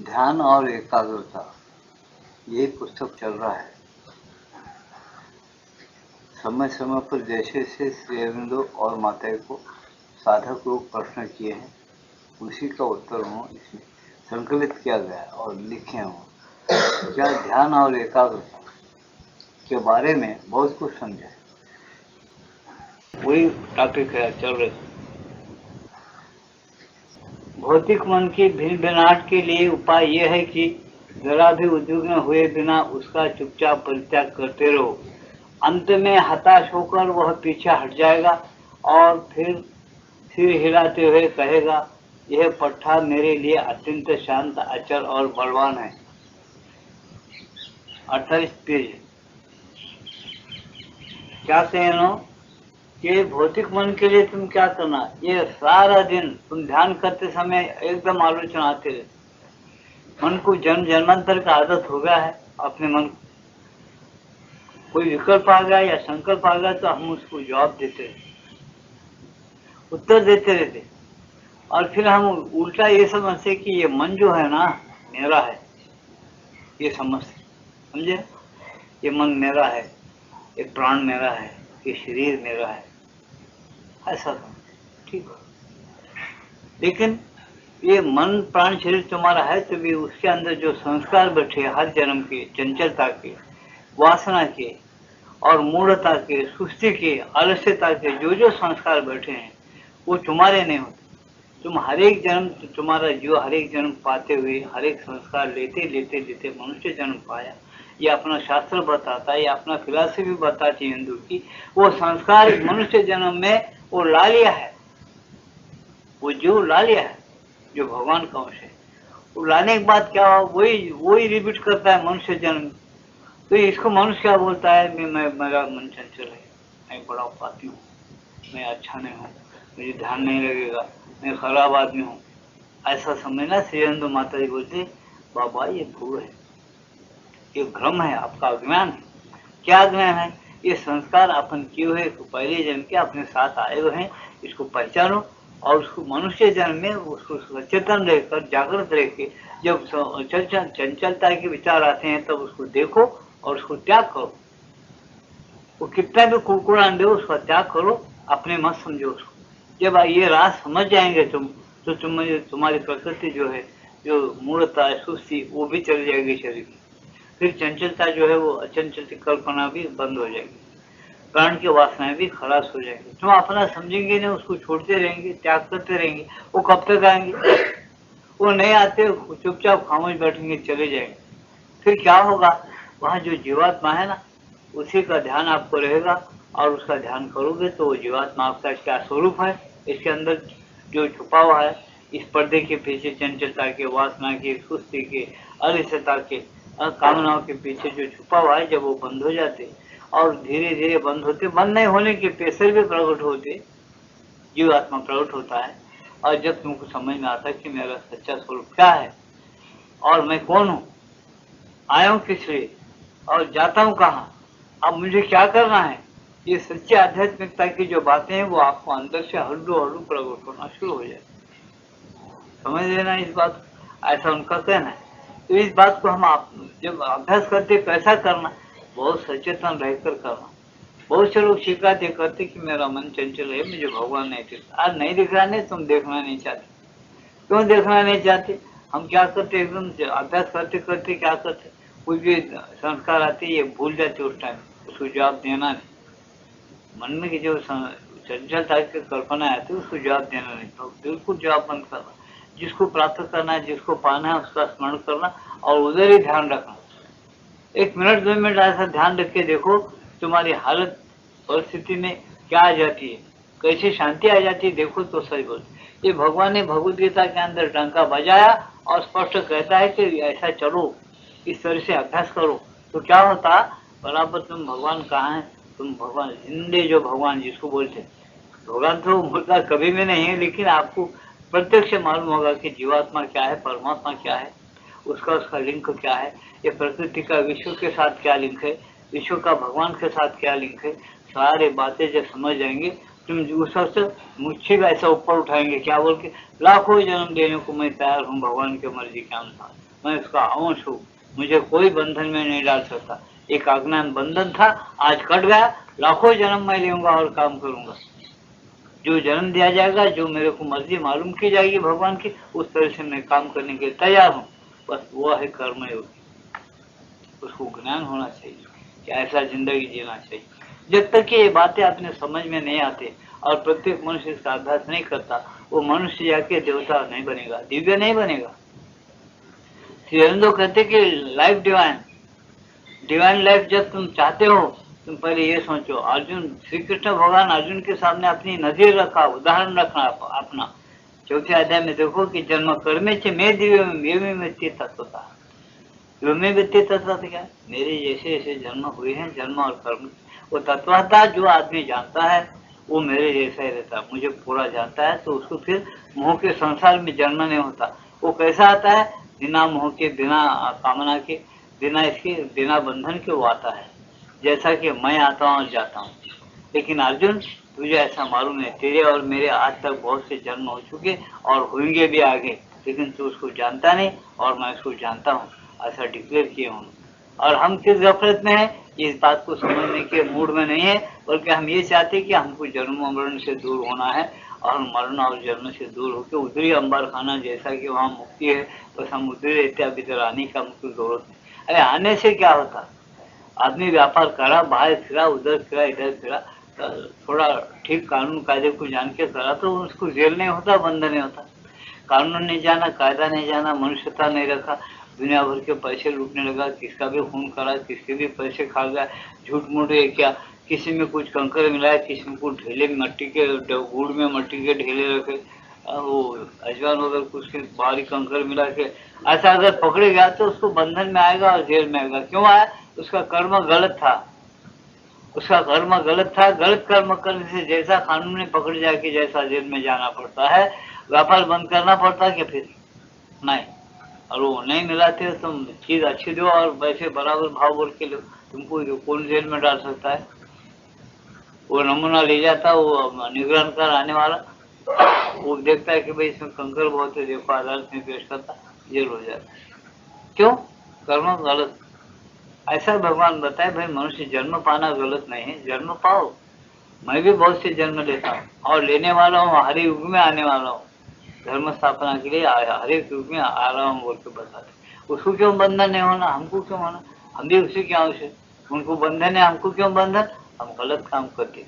ध्यान और एकाग्रता, यही पुस्तक चल रहा है। समय समय पर जैसे जैसे श्री अरविंदो और माता को साधक लोग प्रश्न किए हैं, उसी का उत्तर इसमें संकलित किया गया और लिखे हों। क्या ध्यान और एकाग्रता के बारे में बहुत कुछ समझा है, वही टॉपिक है चल रहे। भौतिक मन की भिनभिनाहट के लिए उपाय यह है कि जरा भी उद्विग्न हुए बिना उसका चुपचाप परित्याग करते रहो। अंत में हताश होकर वह पीछे हट जाएगा और फिर सिर हिलाते हुए कहेगा, यह पट्टा मेरे लिए अत्यंत शांत, अचल और बलवान है। 28 पेज। क्या कहना कि भौतिक मन के लिए तुम क्या करना, ये सारा दिन तुम ध्यान करते समय एकदम आलोचना आते रहे। मन को जन्म जन्मांतर का आदत हो गया है। अपने मन कोई विकल्प आ गया या संकल्प आ गया तो हम उसको जवाब देते रहते, उत्तर देते रहते, और फिर हम उल्टा ये समझते कि ये मन जो है ना मेरा है, ये समझे, ये मन मेरा है, ये प्राण मेरा है, ये शरीर मेरा है, ऐसा ठीक है। लेकिन ये मन प्राण शरीर तुम्हारा है तो भी उसके अंदर जो संस्कार बैठे हर जन्म के, चंचलता के, वासना के और मूढ़ता के, सुस्ती के, आलस्यता के जो संस्कार बैठे हैं वो तुम्हारे नहीं होते। तुम हर एक जन्म, तुम्हारा जो हर एक जन्म पाते हुए हर एक संस्कार लेते लेते लेते मनुष्य जन्म पाया, ये अपना शास्त्र बताता है, ये अपना फिलॉसफी बताती है हिंदू की। वो संस्कार मनुष्य जन्म में वो ला लिया है, वो जो ला लिया है, जो भगवान का अंश है, वो लाने के बाद क्या हुआ, वही रिपीट करता है मनुष्य जन्म। तो इसको मनुष्य क्या बोलता है, मैं मेरा मन चंचल है, मैं बड़ा पापी हूँ, मैं अच्छा नहीं हूँ, मुझे ध्यान नहीं लगेगा, मैं खराब आदमी हूँ, ऐसा समझना। श्री अरविंदो माता जी बोलते, बाबा ये भूल है, ये भ्रम है, आपका अज्ञान है। क्या ज्ञान है, ये संस्कार अपन किए हुए पहले जन्म के अपने साथ आए हुए हैं, इसको पहचानो और उसको मनुष्य जन्म में उसको सचेतन रहकर, जागृत रह के, जब चंचलता के विचार आते हैं तब उसको देखो और उसको त्याग करो। वो कितना भी कुड़कुड़ान दे उसका त्याग करो, अपने मत समझो उसको। जब ये राज समझ जाएंगे तुम तो तुम्हारी प्रकृति जो है, जो मूलता है, सुस्ती, वो भी चली जाएगी शरीर की। फिर चंचलता जो है वो अचंचल कल्पना भी बंद हो जाएगी, प्राण की वासनाएं भी खलास हो जाएंगी। तुम अपना समझेंगे नहीं, उसको छोड़ते रहेंगे, त्याग करते रहेंगे। वो कब तक आएंगे, वो नहीं आते, चुपचाप खामोश बैठेंगे, चले जाएंगे। फिर क्या होगा, वहां जो जीवात्मा है ना, उसी का ध्यान आपको रहेगा और उसका ध्यान करोगे तो वो जीवात्मा आपका क्या स्वरूप है, इसके अंदर जो छुपा हुआ है, इस पर्दे के पीछे चंचलता के, वासना के, सुस्ती के, अलिसता के, कामनाओं के पीछे जो छुपा हुआ है, जब वो बंद हो जाते और धीरे धीरे बंद होते, बंद नहीं होने के पेशर भी प्रकट होते, जीवात्मा प्रकट होता है। और जब तुमको समझ में आता है कि मेरा सच्चा स्वरूप क्या है और मैं कौन हूँ, आया हूँ किस लिए और जाता हूँ कहाँ, अब मुझे क्या करना है, ये सच्ची आध्यात्मिकता की जो बातें हैं वो आपको अंदर से हल्लू हल्लू प्रकट होना शुरू हो जाए। समझ लेना इस बात, ऐसा उनका कहना है। तो इस बात को हम आप जब अभ्यास करते, कैसा करना, बहुत सचेतन रहकर करना। बहुत से लोग शिकायत करते कि मेरा मन चंचल है, मुझे भगवान नहीं दिखता। आज नहीं दिख रहा, नहीं तुम देखना नहीं चाहते। क्यों देखना नहीं चाहते, हम क्या करते, एकदम अभ्यास करते करते क्या करते, कोई भी संस्कार आते ये भूल जाते, उस टाइम उसको जवाब देना नहीं। मन में की जो चंचलता की कल्पना आती है उसको जवाब देना नहीं, तो बिल्कुल जवाब बंद करना। जिसको प्राप्त करना है, जिसको पाना है, उसका स्मरण करना और उधर ही ध्यान रखना। 1 मिनट 2 मिनट ऐसा ध्यान रख के देखो तुम्हारी हालत परिस्थिति में क्या आ जाती है, कैसी शांति आ जाती है, देखो तो सही बोल। ये भगवान ने भगवद गीता के अंदर डंका बजाया और स्पष्ट कहता है कि ऐसा चलो, इस तरह से अभ्यास करो, तो क्या होता, बराबर तुम भगवान कहाँ है, तुम भगवान जिंदे, जो भगवान जिसको बोलते, भगवान तो मुद्दा कभी भी नहीं है, लेकिन आपको प्रत्यक्ष मालूम होगा कि जीवात्मा क्या है, परमात्मा क्या है, उसका लिंक क्या है, ये प्रकृति का विश्व के साथ क्या लिंक है, विश्व का भगवान के साथ क्या लिंक है, सारे बातें जब समझ जाएंगे तुम उस वक्त मुझे ऐसा ऊपर उठाएंगे, क्या बोल के, लाखों जन्म देने को मैं तैयार हूँ भगवान की मर्जी के अनुसार। मैं उसका अंश हूँ, मुझे कोई बंधन में नहीं डाल सकता। एक अज्ञान बंधन था, आज कट गया, लाखों जन्म मैं लूंगा और काम करूंगा। जो जन्म दिया जाएगा, जो मेरे को मर्जी मालूम की जाएगी भगवान की, उस तरह से मैं काम करने के लिए तैयार हूँ। बस वो है कर्मयोग। उसको ज्ञान होना चाहिए कि ऐसा जिंदगी जीना चाहिए। जब तक कि ये बातें अपने समझ में नहीं आते और प्रत्येक मनुष्य इसका अभ्यास नहीं करता, वो मनुष्य जाके देवता नहीं बनेगा, दिव्य नहीं बनेगा। श्री अरविंदो कहते कि लाइफ डिवाइन, डिवाइन लाइफ जब तुम चाहते हो, तुम पहले ये सोचो। अर्जुन, श्री कृष्ण भगवान अर्जुन के सामने अपनी नजर रखा, उदाहरण रखना अपना। चौथे अध्याय में देखो कि जन्म कर्मे से मैं दिव्य में तत्वता, में व्यक्ति तत्व क्या, मेरे जैसे ऐसे जन्म हुए हैं, जन्म और कर्म, वो तत्वता जो आदमी जानता है वो मेरे जैसा ही रहता है, मुझे पूरा जानता है, तो उसको फिर मोह के संसार में जन्म नहीं होता। वो कैसा आता है? बिना मोह के, बिना कामना के, बिना इसके, बिना बंधन के वो आता है, जैसा कि मैं आता हूँ और जाता हूँ। लेकिन अर्जुन, तुझे ऐसा मालूम है, तेरे और मेरे आज तक बहुत से जन्म हो चुके और होंगे भी आगे, लेकिन तू उसको जानता नहीं और मैं उसको जानता हूँ, ऐसा डिक्लेयर किए हूँ। और हम किस गफलत में हैं, इस बात को समझने के मूड में नहीं है, बल्कि हम ये चाहते हैं कि हमको जन्म मरण से दूर होना है और मरण और जन्म से दूर होकर उधरी अंबर खाना, जैसा कि वहाँ मुक्ति है, बस हम उधर रहते, अभी इधर आने का हमको जरूरत नहीं। अरे आने से क्या होता? आदमी व्यापार करा, बाहर फिरा, उधर फिरा, इधर फिरा, थोड़ा ठीक कानून कायदे को जान के करा तो उसको जेल नहीं होता, बंधन नहीं होता। कानून नहीं जाना, कायदा नहीं जाना, मनुष्यता नहीं रखा, दुनिया भर के पैसे लूटने लगा, किसका भी खून करा, किसके भी पैसे खा गया, झूठ मूठ है क्या, किसी में कुछ कंकर मिलाया, किसी में कुछ ढेले मट्टी के, गुड़ में मट्टी के ढेले रखे, वो अजवान वगैरह कुछ के बाहरी कंकर मिला के, ऐसा अगर पकड़े गया तो उसको बंधन में आएगा और जेल में आएगा। क्यों आया? उसका कर्म गलत था, उसका कर्म गलत था। गलत कर्म करने से जैसा कानून में पकड़ जाके जैसा जेल में जाना पड़ता है, व्यापार बंद करना पड़ता है कि फिर नहीं। और वो नहीं मिलाते हो, तुम चीज अच्छी दो और वैसे बराबर भाव बोल के लो, तुमको कौन जेल में डाल सकता है? वो नमूना ले जाता, वो निगरान कर आने वाला, वो देखता है कि भाई इसमें कंकर बहुत है, देखो अदालत में पेश करता, जेल हो जाता। क्यों? कर्म गलत। ऐसा भगवान बताए, भाई मनुष्य जन्म पाना गलत नहीं है, जन्म पाओ। मैं भी बहुत से जन्म लेता हूँ और लेने वाला हूँ, हर युग में आने वाला हूँ, धर्म स्थापना के लिए हर एक युग में आ रहा हूँ बोल के बताते। उसको क्यों बंधन नहीं होना? हमको क्यों होना? हम भी उसी के अंश है। उनको बंधन है, हमको क्यों बंधन? हम गलत काम करते,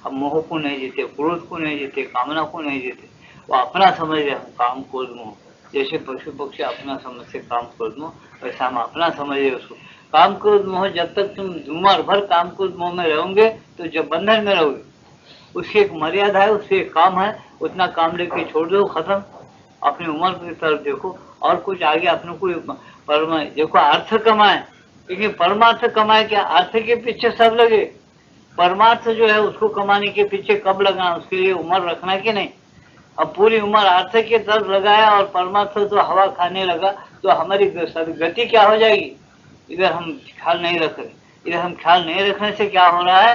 हम मोह को नहीं जीते, क्रोध को नहीं जीते, कामना को नहीं जीते। वो अपना समझ रहे, हम काम क्रोध मोह, जैसे पशु पक्षी अपना समझ से काम क्रोध मोह, वैसा हम अपना समझे उसको। काम क्रोध मोह, जब तक तुम उम्र भर काम क्रोध मोह में रहोगे तो जब बंधन में रहोगे, उसकी एक मर्यादा है, उसके एक काम है, उतना काम लेके छोड़ दो, खत्म। अपनी उम्र की तरफ देखो और कुछ आगे अपने को परम देखो, अर्थ कमाए, लेकिन परमार्थ कमाए क्या? अर्थ के पीछे सब लगे, परमार्थ जो है उसको कमाने के पीछे कब लगना, उसके लिए उम्र रखना कि नहीं? अब पूरी उम्र अर्थ की तरफ लगाया और परमार्थ तो हवा खाने लगा, तो हमारी गति क्या हो जाएगी? इधर हम ख्याल नहीं रख रहे, इधर हम ख्याल नहीं रखने से क्या हो रहा है?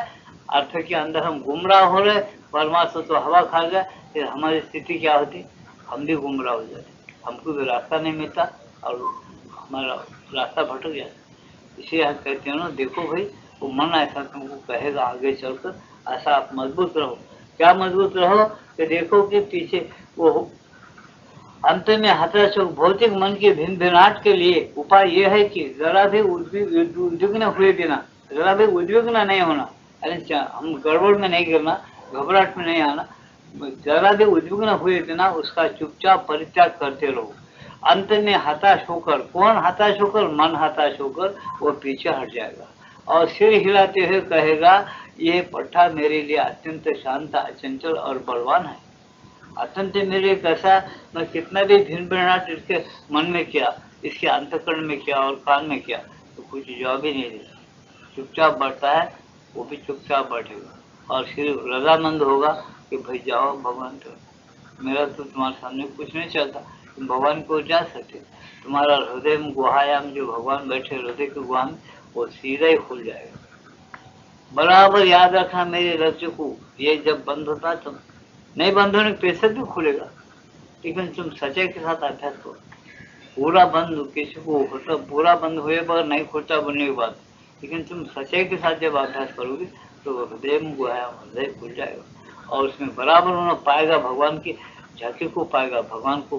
अर्थ के अंदर हम गुमराह हो रहे, परमार्थ तो हवा खा गया, फिर हमारी स्थिति क्या होती? हम भी गुमराह हो जाते, हमको भी रास्ता नहीं मिलता और हमारा रास्ता भटक जाता। इसलिए हम कहते हैं ना, देखो भाई, वो मन ऐसा तुमको कहेगा आगे चलकर, ऐसा आप मजबूत रहो। क्या मजबूत रहो? कि देखो कि पीछे वो अंत में हताशोक भौतिक मन के भिन्न भिन्नाट के लिए उपाय यह है कि जरा भी उद्विग्न हुए बिना, जरा भी उद्विग्न नहीं होना, अरे हम गड़बड़ में नहीं गिरना, घबराहट में नहीं आना, जरा भी उद्विग्न हुए बिना उसका चुपचाप परित्याग करते रहो। अंत में हताश होकर, कौन हताश होकर? मन हताश होकर वो पीछे हट जाएगा और सिर हिलाते हुए कहेगा, ये पट्टा मेरे लिए अत्यंत शांत, अचंचल और बलवान है। अत्यंत मेरे लिए कैसा, मैं कितना भी भिन्न भिन्नाट इसके मन में किया, इसके अंतकरण में किया और कान में किया, तो कुछ जवाब ही नहीं देता, चुपचाप बढ़ता है, वो भी चुपचाप बैठेगा और फिर रजामंद होगा कि भाई जाओ भगवान, तो मेरा तो तुम्हारे सामने कुछ नहीं चलता, तुम भगवान को जा सकते, तुम्हारा हृदय में गुहायाम जो भगवान बैठे हृदय के गुहा में, वो सीधा ही खुल जाएगा। बराबर याद रखना मेरे लक्ष्य को, ये जब बंद होता है तब नहीं, बंद होने के पैसे भी खुलेगा, लेकिन तुम सच्चाई के साथ अभ्यास करो। पूरा बंद किसी को होता, पूरा बंद हुए पर नहीं खुलता बनने की बात, लेकिन तुम सच्चाई के साथ जब अभ्यास करोगे तो हृदय में गुहा हृदय खुल जाएगा और उसमें बराबर उन्हें पाएगा, भगवान की झांकी को पाएगा, भगवान को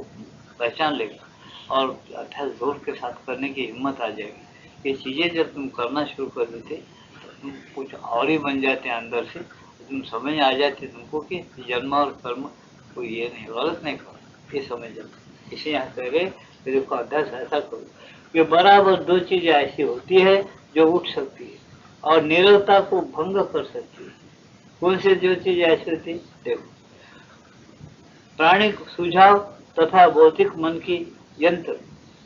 पहचान लेगा और अभ्यास जोर के साथ करने की हिम्मत आ जाएगी। ये चीजें जब तुम करना शुरू कर देते तो तुम कुछ और ही बन जाते हैं अंदर से, तो तुम समझ आ जाते तुमको कि जन्म और कर्म कोई ये नहीं, गलत नहीं करो, ये समझ जाते। इसे यहाँ कह रहे मेरे को अभ्यास ऐसा करो कि बराबर दो चीजें ऐसी होती है जो उठ सकती है और निरवता को भंग कर सकती है। कौन सी जो चीज ऐसी होती है? देखो, प्राणिक सुझाव तथा भौतिक मन की यंत्र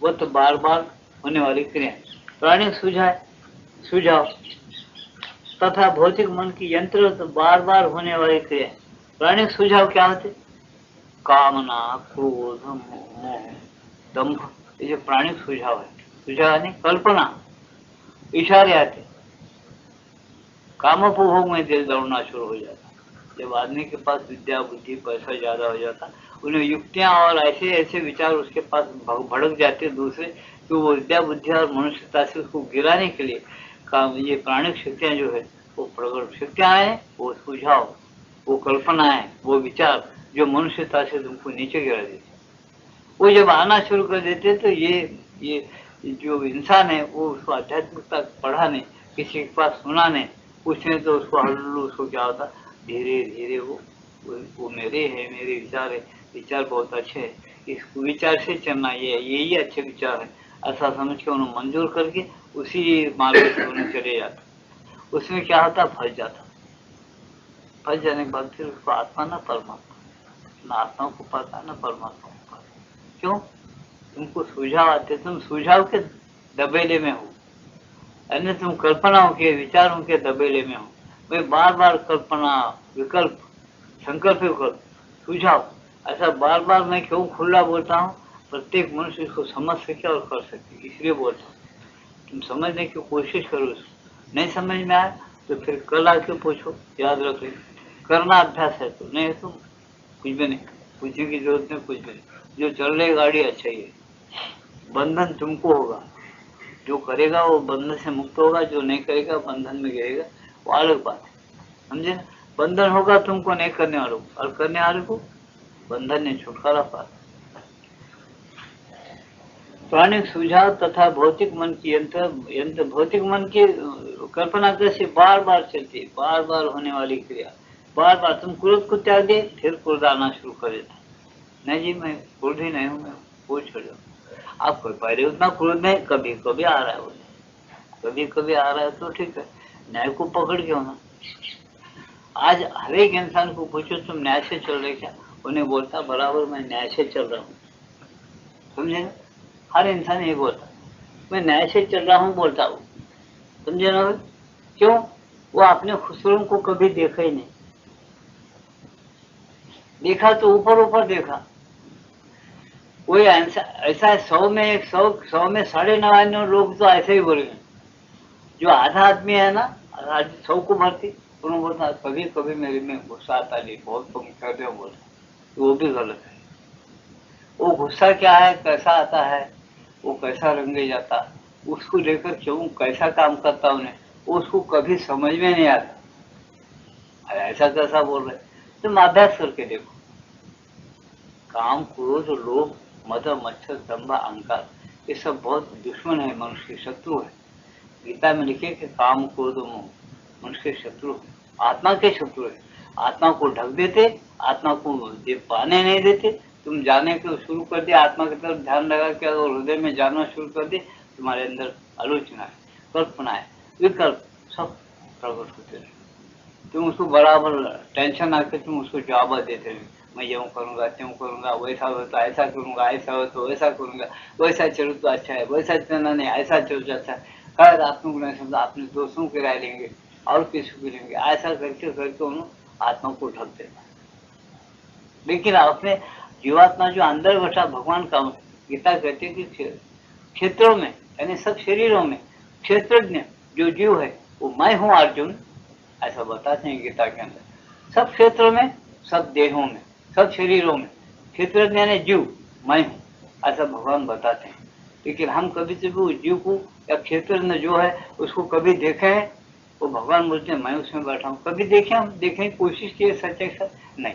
व तो बार बार होने वाली क्रिया। प्राणिक सुझाव तथा भौतिक मन की यंत्र तो बार बार होने वाली क्रिया। प्राणिक सुझाव क्या होते? कामना, क्रोध, मोह, दंभ, ये जो प्राणिक सुझाव है, सुझाव यानी कल्पना, इशारे आते, कामोपभोग में दिल दौड़ना शुरू हो जाता। जब आदमी के पास विद्या बुद्धि पैसा ज्यादा हो जाता, उन्हें युक्तियां और ऐसे ऐसे विचार उसके पास भड़क जाते दूसरे, कि वो विद्या बुद्धि और मनुष्यता से उसको गिराने के लिए काम, ये प्राणिक शक्तियां जो है वो प्रकट शक्तियां है, वो सुझाव, वो कल्पनाएं, वो विचार जो मनुष्यता से तुमको नीचे गिरा देते, वो जब आना शुरू कर देते तो ये जो इंसान है वो उसको आध्यात्मिकता पढ़ा नहीं, किसी के पास सुना नहीं, पूछने तो उसको हल्लू, उसको क्या होता, धीरे धीरे वो मेरे है, मेरे विचार है, विचार बहुत अच्छे है, इस विचार से चलना, ये यही अच्छे विचार है, ऐसा समझ के उन्हें मंजूर करके उसी मार्ग से उन्हें चले जाता। उसमें क्या होता, फंस जाता। फंस जाने के बाद फिर उसको आत्मा ना परमात्मा, ना आत्मा को पाता ना परमात्मा को पाता। क्यों? तुमको सुझाव आते, तुम सुझाव के दबेले में हो, यानी तुम कल्पनाओं के विचारों के दबेले में हो। मैं बार बार कल्पना, विकल्प, संकल्प, विकल्प, सुझाव, ऐसा बार बार मैं क्यों खुला बोलता हूँ? प्रत्येक मनुष्य इसको समझ सके और कर सके, इसलिए बोलता हूँ। तुम समझने की कोशिश करो, नहीं समझ में आए तो फिर कल आके पूछो, याद रख ले, करना अभ्यास है तो, नहीं तो कुछ भी नहीं, पूछने की जरूरत नहीं, कुछ भी नहीं। जो चल रही गाड़ी अच्छा ही है, बंधन तुमको होगा, जो करेगा वो बंधन से मुक्त होगा, जो नहीं करेगा बंधन में गिरेगा, वो अलग बात है, समझे ना? बंधन होगा तुमको नहीं करने वालों को, और करने वाले को बंधन ने छुटकारा पा। प्राणिक सुझाव तथा भौतिक मन की यंत्र भौतिक मन की कल्पना कैसे बार बार चलती है, बार बार होने वाली क्रिया, बार बार तुम क्रोध को त्याग दे, फिर क्रोध आना शुरू कर देता। नहीं जी मैं क्रोध ही नहीं हूँ, मैं वो छोड़ दो। आप पहले उतना क्रोध नहीं, कभी कभी आ रहा है, वो कभी कभी आ रहा है तो ठीक है, न्याय को पकड़ के होना। आज हर एक इंसान को पूछो तुम न्याय से चल रहे क्या, उन्हें बोलता बराबर मैं न्याय से चल रहा हूँ, समझे ना? हर इंसान ये बोलता मैं न्याय से चल रहा हूँ, बोलता हूँ, समझे ना? क्यों? वो अपने खुसरों को कभी देखा ही नहीं, देखा तो ऊपर ऊपर देखा। कोई ऐसा है 100 में 100 में 99.5 लोग तो ऐसे ही बोलेंगे। जो आधा आदमी है ना, 100 को भरती, उन्होंने बोलता कभी कभी मेरे में गुस्सा आता नहीं, बहुत तुम कर रहे हो, बोलता तो वो भी गलत है। वो गुस्सा क्या है, कैसा आता है, वो कैसा रंगे जाता, उसको लेकर क्यों कैसा काम करता उन्हें, उसको कभी समझ में नहीं आता। ऐसा कैसा बोल रहे, तुम अभ्यास करके देखो। काम, क्रोध, लोभ, मद, मच्छर, दंभ, अहंकार, ये सब बहुत दुश्मन है, मनुष्य के शत्रु है। गीता में लिखे कि काम, क्रोध, मोह मनुष्य के शत्रु है, आत्मा के शत्रु है। आत्मा को ढक देते, आत्मा को पाने नहीं देते। तुम जाने को शुरू कर दिया, आत्मा की तरफ ध्यान लगा के और हृदय में जानना शुरू कर दे, तुम्हारे अंदर आलोचना है, कल्पना है, विकल्प सब प्रकट होते रहे। तुम उसको बराबर टेंशन आके तुम उसको जवाब देते रहे, मैं यूँ करूंगा, त्यों करूंगा, वैसा हो तो ऐसा करूंगा, ऐसा हो तो वैसा करूंगा, वैसा चलो तो अच्छा है, वैसा चलना नहीं, ऐसा चलो तो अच्छा है। खैर आत्मा को नहीं समझा, अपने दोस्तों की राय लेंगे और किसी को लेंगे, ऐसा करके करके उन्होंने आत्मा को ढक देना। लेकिन अपने जीवात्मा जो अंदर बैठा भगवान का, गीता कहती है कि क्षेत्रों में यानी सब शरीरों में क्षेत्रज्ञ जो जीव है वो मैं हूँ अर्जुन, ऐसा बताते हैं गीता के अंदर। सब क्षेत्रों में, सब देहों में, सब शरीरों में क्षेत्रज्ञ यानी जीव मैं हूँ, ऐसा भगवान बताते हैं। लेकिन हम कभी से भी उस जीव को या क्षेत्र में जो है उसको कभी देखे हैं? वो भगवान बोलते हैं मैं उसमें बैठा हूँ। कभी देखे? हम देखने की कोशिश किए सच्चे सच नहीं।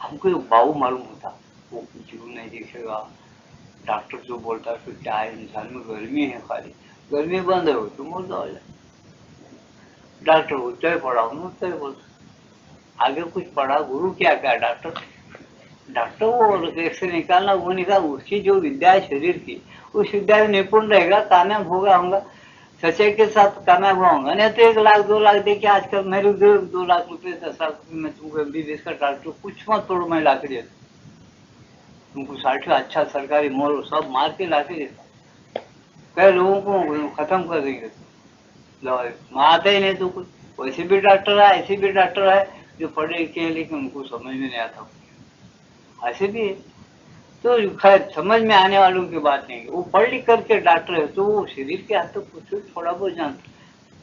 हमको एक बाबू मालूम होता, वो जीव नहीं दिखेगा। डॉक्टर जो बोलता है फिर क्या है, इंसान में गर्मी है, खाली गर्मी बंद हो तो मुर्दा हो जाए। डॉक्टर होता ही पढ़ा हूँ उससे बोलता, आगे कुछ पढ़ा, गुरु क्या क्या डॉक्टर? डॉक्टर वो एक्सरे निकालना वो निकाल, उसकी जो विद्या है शरीर की, उस विद्या में निपुण रहेगा, कामयाब होगा होगा, सच्चाई के साथ कामयाब होगा। नहीं तो 1 लाख 2 लाख देखिए आजकल मेरे 2 लाख रुपए 10 लाख रुपए में तुमको MBBS का डॉक्टर कुछ मत तोड़ो, मैं ला के देता तुमको 60 अच्छा सरकारी मोल सब मार के ला के देता। कई लोगों को खत्म कर देंगे, आते ही नहीं तो कुछ। वैसे भी डॉक्टर है, ऐसे भी डॉक्टर है जो पढ़े लिखे हैं लेकिन उनको समझ में नहीं आता, ऐसे भी है। तो खैर समझ में आने वालों की बात नहीं, वो पढ़ लिख करके डॉक्टर है तो वो शरीर के हाथ तो कुछ थोड़ा बहुत जानता,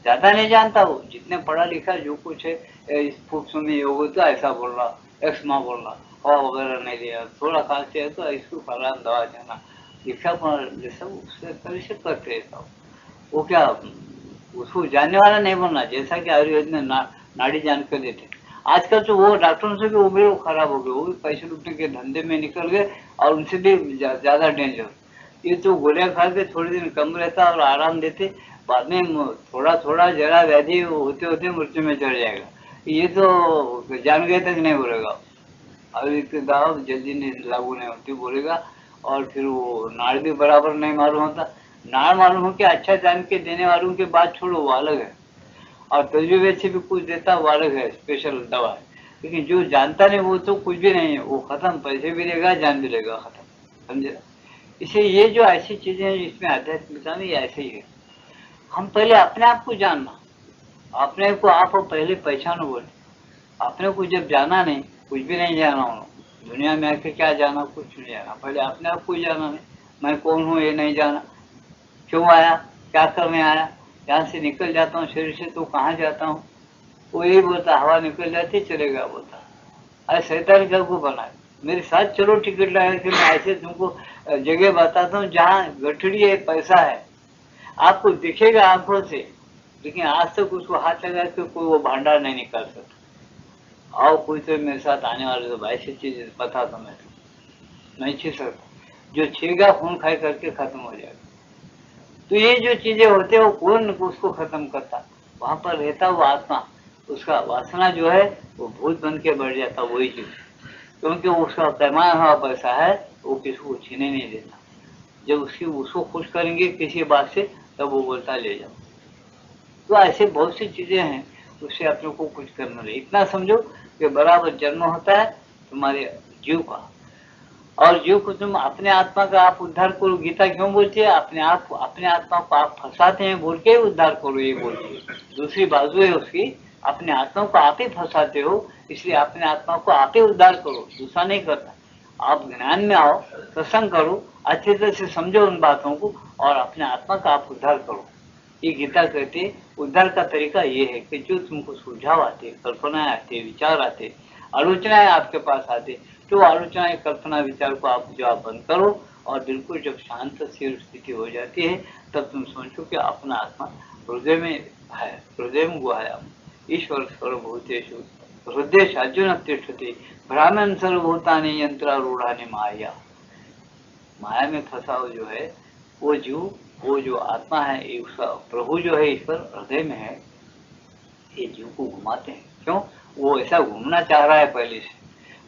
ज्यादा नहीं जानता। वो जितने पढ़ा लिखा जो कुछ है, इस फूक में योग तो ऐसा बोल रहा, एक्समा बोल रहा, हवा वगैरह नहीं दिया, थोड़ा खांसी है तो इसको फलाना दवा देना, लिखा पढ़ा जैसा उससे परिषद करते रहता हूँ। वो क्या उसको जानने वाला नहीं बनना, जैसा कि आयुर्वेद में नाड़ी जान कर देते। आजकल तो वो डॉक्टरों से भी उम्र वो खराब हो गए, वो भी पैसे लूटने के धंधे में निकल गए और उनसे भी ज्यादा डेंजर। ये तो गोलियां खा के थोड़े दिन कम रहता और आराम देते, बाद में थोड़ा थोड़ा जरा व्याधि होते होते मृत्यु में चढ़ जाएगा। ये तो जान गए तक नहीं बोलेगा, आयुर्वेद की दवा जल्दी नहीं लागू नहीं होती बोलेगा। और फिर वो नाड़ भी बराबर नहीं मालूम होता। नाड़ मालूम हो कि अच्छा जान के देने वालों की बात छोड़ो, वो अलग है, और तजुर्बे से भी कुछ देता वो अलग है, स्पेशल दवा है। लेकिन जो जानता नहीं वो तो कुछ भी नहीं है, वो खत्म, पैसे भी लेगा जान भी लेगा, खत्म, समझे। इसलिए ये जो ऐसी चीजें हैं इसमें आध्यात्मिकता में ये ऐसे ही है। हम पहले अपने आप को जानना, अपने को आप पहले पहचानो। बोले अपने को जब जाना नहीं, कुछ भी नहीं जाना हो, दुनिया में आके क्या जाना, कुछ नहीं जाना, पहले अपने आप को जाना नहीं। मैं कौन हूँ ये नहीं जाना, क्यों आया, क्या करने आया, यहाँ से निकल जाता हूँ शरीर से तो कहाँ जाता हूँ। वो यही बोलता हवा निकल जाती चलेगा, बोलता अरे शैतान क्या को बनाए, मेरे साथ चलो टिकट लगा के मैं ऐसे तुमको जगह बताता हूँ जहाँ गठड़ी है, पैसा है, आपको दिखेगा आंखों से, लेकिन आज तक उसको हाथ लगा के कोई वो भंडार नहीं निकाल सकता। आओ कोई तो मेरे साथ आने वाले तो ऐसी चीज बता दो, मैं नहीं छीन सकता, जो छेगा खून खाई करके खत्म हो जाएगा। तो ये जो चीजें होते हैं वो कौन उसको खत्म करता, वहां पर रहता वो आत्मा, उसका वासना जो है वो भूत बन के बढ़ जाता वही चीज, क्योंकि उसका पैमाना हुआ पैसा है, वो किसी को छीने नहीं देता। जब उसको खुश करेंगे किसी बात से तब वो बोलता ले जाओ। तो ऐसे बहुत सी चीजें हैं, उससे अपने को कुछ करना नहीं। इतना समझो कि बराबर जन्म होता है तुम्हारे जीव का, और जीव को तुम अपने आत्मा का आप उद्धार करो। गीता क्यों बोलती है अपने आत्मा को आप फंसाते हैं बोल के उद्धार करो, ये बोलती है। दूसरी बाजू है उसकी, अपने आत्मा को आप ही फंसाते हो, इसलिए अपने आत्मा को आप ही उद्धार करो, दूसरा नहीं करता। आप ज्ञान में आओ, सत्संग करो, अच्छी तरह से समझो उन बातों को और अपने आत्मा का आप उद्धार करो। ये गीता कहती है उद्धार का तरीका ये है कि जो तुमको सुझाव आते, कल्पनाएं आते, विचार आते, आलोचनाएं आपके पास आते, तो आलोचनाएं कल्पना विचार को आप जो आप बंद करो, और बिल्कुल जब शांत स्थिर स्थिति हो जाती है तब तुम सोचो कि अपना आत्मा हृदय में है, हृदय में गुहायाम ईश्वर सर्वभूतेषु हृदय अर्जुन तिष्ठति ब्राह्मण सर्वभूतानि यंत्रारूढ़ानि माया। माया में फंसा हुआ जो है वो जीव, वो जो आत्मा है, उसका प्रभु जो है ईश्वर हृदय में है, ये जीव को घुमाते हैं। क्यों? वो ऐसा घूमना चाह रहा है, पहले से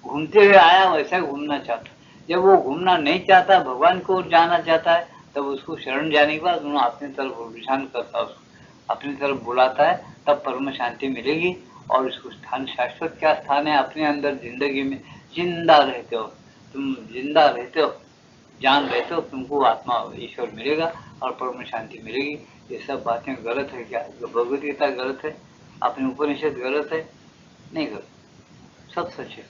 घूमते हुए आया, वैसा घूमना चाहता। जब वो घूमना नहीं चाहता, भगवान को जाना चाहता है, तब उसको शरण जाने के बाद उन्होंने अपनी तरफ रुझान करता, उसको अपनी तरफ बुलाता है, तब परम शांति मिलेगी। और उसको स्थान, शाश्वत क्या स्थान है अपने अंदर जिंदगी में, जिंदा रहते हो तुम, जिंदा रहते हो, जान रहते हो, तुमको आत्मा ईश्वर मिलेगा और परम शांति मिलेगी। ये सब बातें गलत है क्या? भगवद गीता गलत है, अपने उपनिषद गलत है? नहीं गलत, सब सच है।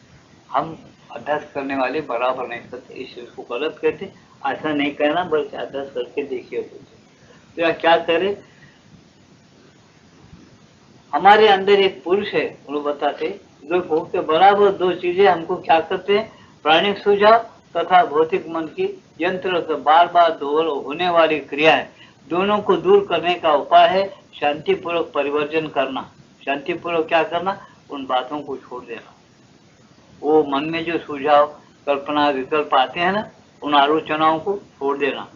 हम अभ्यास करने वाले बराबर नहीं करते, इस चीज को गलत कहते। ऐसा नहीं करना, बल्कि अभ्यास करके देखिए। तो या क्या करे, हमारे अंदर एक पुरुष है, वो बताते देखो कि बराबर दो चीजें हमको क्या करते हैं, प्राणिक सुझाव तथा भौतिक मन की यंत्र से बार बार होने वाली क्रियाएं, दोनों को दूर करने का उपाय है शांतिपूर्वक परिवर्जन करना। शांतिपूर्वक क्या करना? उन बातों को छोड़ देना। वो मन में जो सुझाव, कल्पना, विकल्प आते हैं ना, उन आलोचनाओं को छोड़ देना।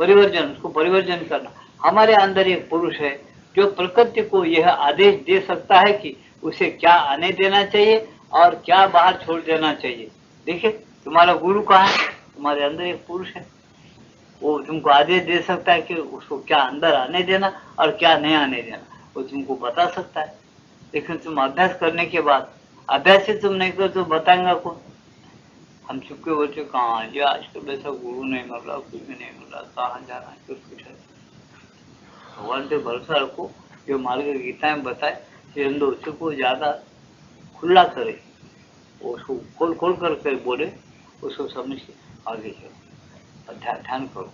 परिवर्जन, उसको परिवर्जन करना। हमारे अंदर एक पुरुष है जो प्रकृति को यह आदेश दे सकता है कि उसे क्या आने देना चाहिए और क्या बाहर छोड़ देना चाहिए। देखिए, तुम्हारा गुरु कहाँ है? तुम्हारे अंदर एक पुरुष है, वो तुमको आदेश दे सकता है कि उसको क्या अंदर आने देना और क्या नहीं आने देना, वो तुमको बता सकता है। लेकिन तुम अभ्यास करने के बाद, अभ्यास से तुम नहीं करो तो बताएंगा कौन? हम चुपके बोलते कहाँ जी, आजकल वैसा गुरु नहीं मिल रहा, कुछ भी नहीं मिल रहा, कहाँ जाना है, कुछ है। भगवान पे भरोसा रखो, जो मार्ग गीता में बताए, उसी को ज्यादा खुला करे, उसको खोल खोल करके बोले, उसको समझ के आगे चलो, ध्यान करो।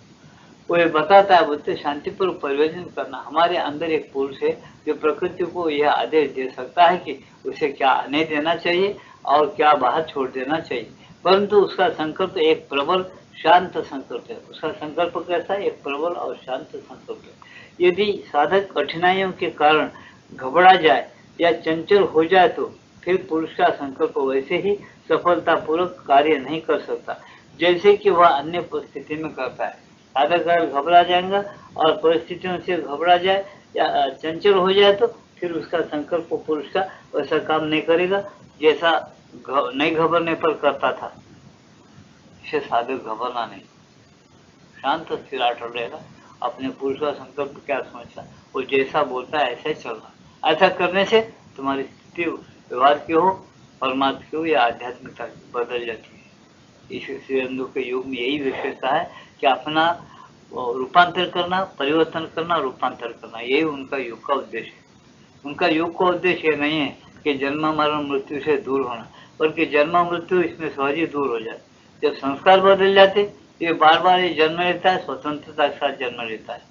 वो ये बताता है, बोलते शांतिपूर्वक परिवर्तन करना। हमारे अंदर एक पुरुष है जो प्रकृति को यह आदेश दे सकता है कि उसे क्या आने देना चाहिए और क्या बाहर छोड़ देना चाहिए, परंतु उसका संकल्प एक प्रबल शांत संकल्प है। उसका संकल्प कैसा है? एक प्रबल और शांत संकल्प है। यदि साधक कठिनाइयों के कारण घबरा जाए या चंचल हो जाए तो फिर पुरुष का संकल्प वैसे ही सफलतापूर्वक कार्य नहीं कर सकता जैसे कि वह अन्य परिस्थिति में करता है। साधक अगर घबरा जाएगा और परिस्थितियों से घबरा जाए या चंचल हो जाए तो फिर उसका संकल्प पुरुष का वैसा काम नहीं करेगा जैसा नहीं घबरने पर करता था। इसे साधक घबरना नहीं, शांत स्थिर अटल रहेगा। अपने पुरुष का संकल्प क्या समझता, वो जैसा बोलता है ऐसा ही चलना। ऐसा करने से तुम्हारी स्थिति व्यवहार की हो, परमात्मा की हो या आध्यात्मिकता बदल जाती है। इस श्रीअंदु के योग में यही विशेषता है कि अपना रूपांतर करना, परिवर्तन करना, रूपांतर करना, यही उनका योग का उद्देश्य है। उनका योग का उद्देश्य ये नहीं है कि जन्म मरण मृत्यु से दूर होना, बल्कि जन्म मृत्यु इसमें सहज ही दूर हो जाए। जब संस्कार बदल जाते ये बार बार ये जन्म लेता है, स्वतंत्रता के साथ जन्म लेता है,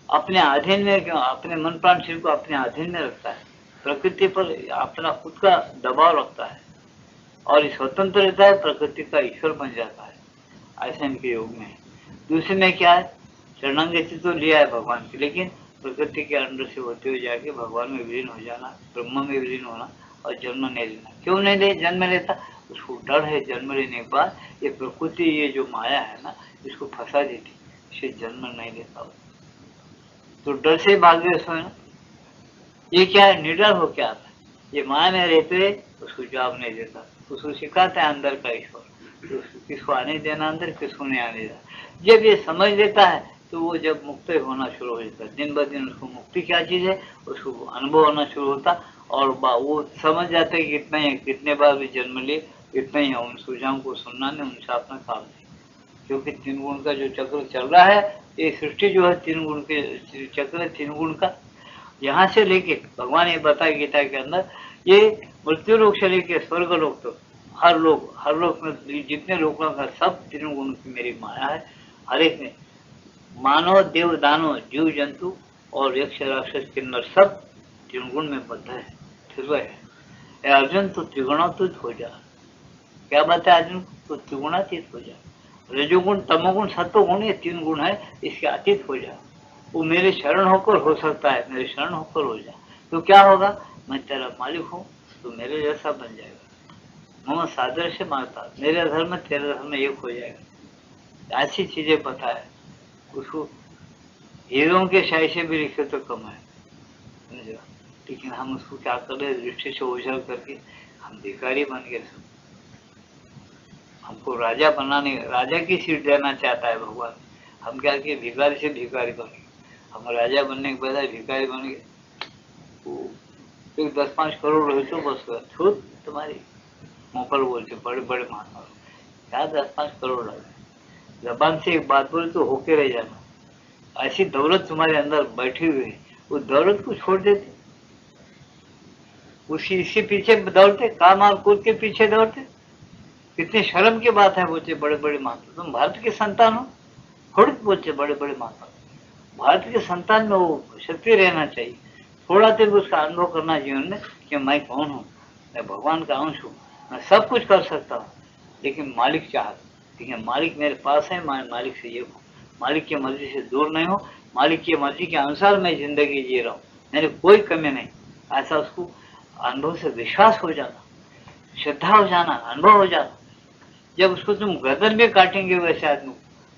अपने अधीन में, अपने मन प्राण शरीर को अपने अधीन में रखता है, प्रकृति पर अपना खुद का दबाव रखता है और स्वतंत्र रहता है, प्रकृति का ईश्वर बन जाता है। ऐसा इनके योग में है। दूसरे में क्या है? शरणागति तो लिया है भगवान की, लेकिन प्रकृति के अंदर से होते हुए जाके भगवान में विलीन हो जाना, ब्रह्म में विलीन होना और जन्म नहीं लेना। क्यों नहीं ले जन्म लेता? उसको डर है जन्म लेने के बाद ये प्रकृति, ये जो माया है ना, इसको फंसा देती, इसे जन्म नहीं लेता। तो डर से भाग्य है ना। ये क्या है? निडर हो क्या आता है, ये माया में रहते उसको जवाब नहीं देता, उसको सिखाता है अंदर का ईश्वर, तो किसको आने देना अंदर, किसको नहीं आने देना। जब ये समझ लेता है तो वो जब मुक्त होना शुरू हो जाता है, दिन ब दिन उसको मुक्ति क्या चीज है उसको अनुभव होना शुरू होता, और वो समझ जाता है कि इतना ही, कितने बार भी जन्म लिए इतना ही है, उन सुझावों को सुनना नहीं, उनसे अपना काम नहीं। क्योंकि तीन गुण का जो चक्र चल रहा है, ये सृष्टि जो है तीन गुण के चक्र, तीन गुण का, यहाँ से लेके भगवान ये बताया गीता के अंदर, ये मृत्यु लोक से लेके स्वर्ग लोक तो हर लोक में जितने लोगों का सब तीन गुण की मेरी माया है। हर एक में मानव, देव, दानव, जीव जंतु और यक्ष राक्षस किन्नर सब तीन गुण में बद्ध है, फिर है। अर्जुन तो त्रिगुणातीत हो जा। क्या बात है अर्जुन? तो त्रिगुणातीत हो जा। रजोगुण, तमोगुण, सत्वगुण, ये तीन गुण है, इसके अतीत हो जा। वो मेरे शरण होकर हो सकता है, मेरे शरण होकर हो जा तो क्या होगा? मैं तेरा मालिक हूँ, तो मेरे जैसा बन जाएगा। मम सादृश्य माता, मेरा धर्म तेरा धर्म एक हो जाएगा। ऐसी चीजें बताए उसको, हीरों के शाही से भी लिखे तो कम है, लेकिन हम उसको क्या कर रहे, दृष्टि से उछल करके हम भिखारी बन गए। सब हमको राजा बनाने, राजा की सीट देना चाहता है भगवान। हम क्या किए? भिखारी से भिखारी बन गए। हम राजा बनने के बजाय भिखारी बन गए। एक 10-5 करोड़ रहे तो बस छूट तुम्हारी, मोकल बोलते बड़े बड़े महात्मा, क्या 10-5 करोड़ लगे, जबान से एक बात बोले तो होके रह जाना। ऐसी दौलत तुम्हारे अंदर बैठी हुई है, उस दौलत को छोड़ देते, उसी इसके पीछे दौड़ते, काम और कूद के पीछे दौड़ते। कितनी शर्म की बात है, बोलते बड़े बड़े महात्मा, तुम भारत के संतान हो, थोड़ी बोलते बड़े बड़े महात्मा। भारत के संतान में वो शक्ति रहना चाहिए, थोड़ा देर उसका अनुभव करना जीवन में कि मैं कौन हूँ, मैं भगवान का अंश हूँ, मैं सब कुछ कर सकता हूँ, लेकिन मालिक चाहता, देखिए मालिक मेरे पास है, मैं मालिक से ये हूँ, मालिक की मर्जी से दूर नहीं हो, मालिक की मर्जी के अनुसार मैं जिंदगी जी रहा हूँ, मेरे कोई कमी नहीं। ऐसा उसको अनुभव से विश्वास हो जाना, श्रद्धा हो जाना, अनुभव हो जाना। जब उसको तुम गर्दन भी काटेंगे वैसे आदमी,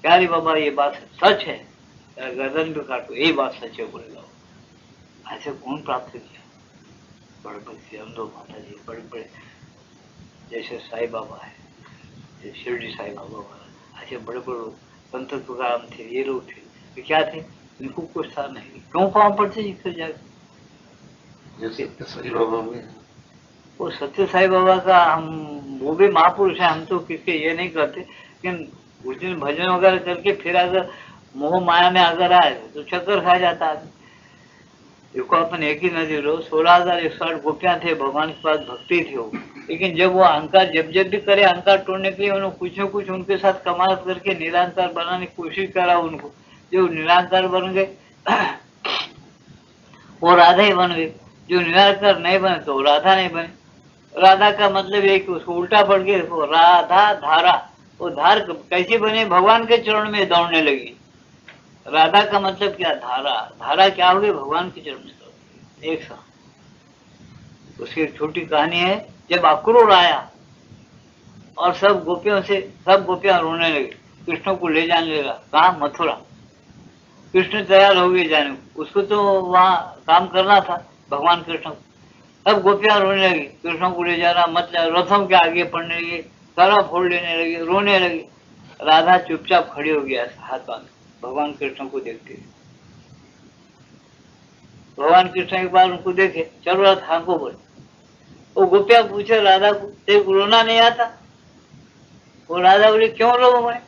क्या रे बाबा ये बात सच है, गर्दन भी काटो यही बात सच है बोलेगा। ऐसे कौन प्राप्त किया? बड़े बड़े अनुभव माता जी, बड़े बड़े जैसे साई बाबा है, जैसे शिरडी साई बाबा वाला, ऐसे बड़े बड़े लोग, संत तुकाराम थे, ये लोग थे, ये क्या थे? इनको कुछ था नहीं, क्यों पाँव पड़ते फिर जाकर? जैसे साई बाबा हुए, वो सत्य साई बाबा का हम, वो भी महापुरुष है, हम तो किसके ये नहीं करते, लेकिन उस दिन भजन वगैरह करके फिर अगर मोह माया में अगर आए तो चक्कर खा जाता है। देखो अपन एक ही नदी लो, 16,108 गोपियां थे, भगवान के पास भक्ति थी वो, लेकिन जब वो अहंकार जब भी करे, अहंकार तोड़ने के लिए उन्होंने कुछ न कुछ उनके साथ कमाल करके निरंकार बनाने की कोशिश करा उनको, जो निरंकार बन गए वो राधा ही बन गई, जो निराकार नहीं बने तो राधा नहीं बने। राधा का मतलब ये कि उसको उल्टा पड़ के देखो, राधा धारा, वो धार कैसी बनी? भगवान के चरण में दौड़ने लगी। राधा का मतलब क्या? धारा, धारा क्या होगी? भगवान के चरण में दौड़ने, एक साथ। उसकी एक छोटी कहानी है, जब अक्रूर आया और सब गोपियां रोने लगी, कृष्ण को ले जाने लगा, कहा? मथुरा। कृष्ण तैयार हो गए जाने को, उसको तो वहां काम करना था भगवान कृष्ण को। सब गोपियां रोने लगी, कृष्ण को ले जाना मत जा, रथों के आगे पड़ने लगी, गला फोड़ लेने लगी, रोने लगी। राधा चुपचाप खड़ी हो गया हाथ बांध, भगवान कृष्ण को देखते हुए। भगवान कृष्ण एक बार उनको देखे, चलो रथ हाँको बोले। वो गोपियां पूछे राधा को, तेरे को रोना नहीं आता? वो राधा बोले, क्यों रो मैं?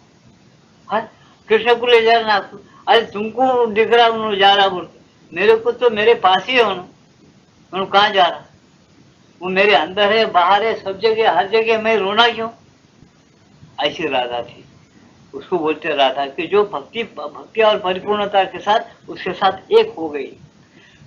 हाँ, कृष्ण को ले जाना आपको। अरे तुमको दिख रहा उन्होंने जा रहा बोलते, मेरे को तो मेरे पास ही है उन्होंने कहाँ जा रहा? वो मेरे अंदर है, बाहर है, सब जगह, हर जगह, मैं रोना क्यों? ऐसी राधा थी। उसको बोलते राधा कि जो भक्ति और परिपूर्णता के साथ उसके साथ एक हो गई,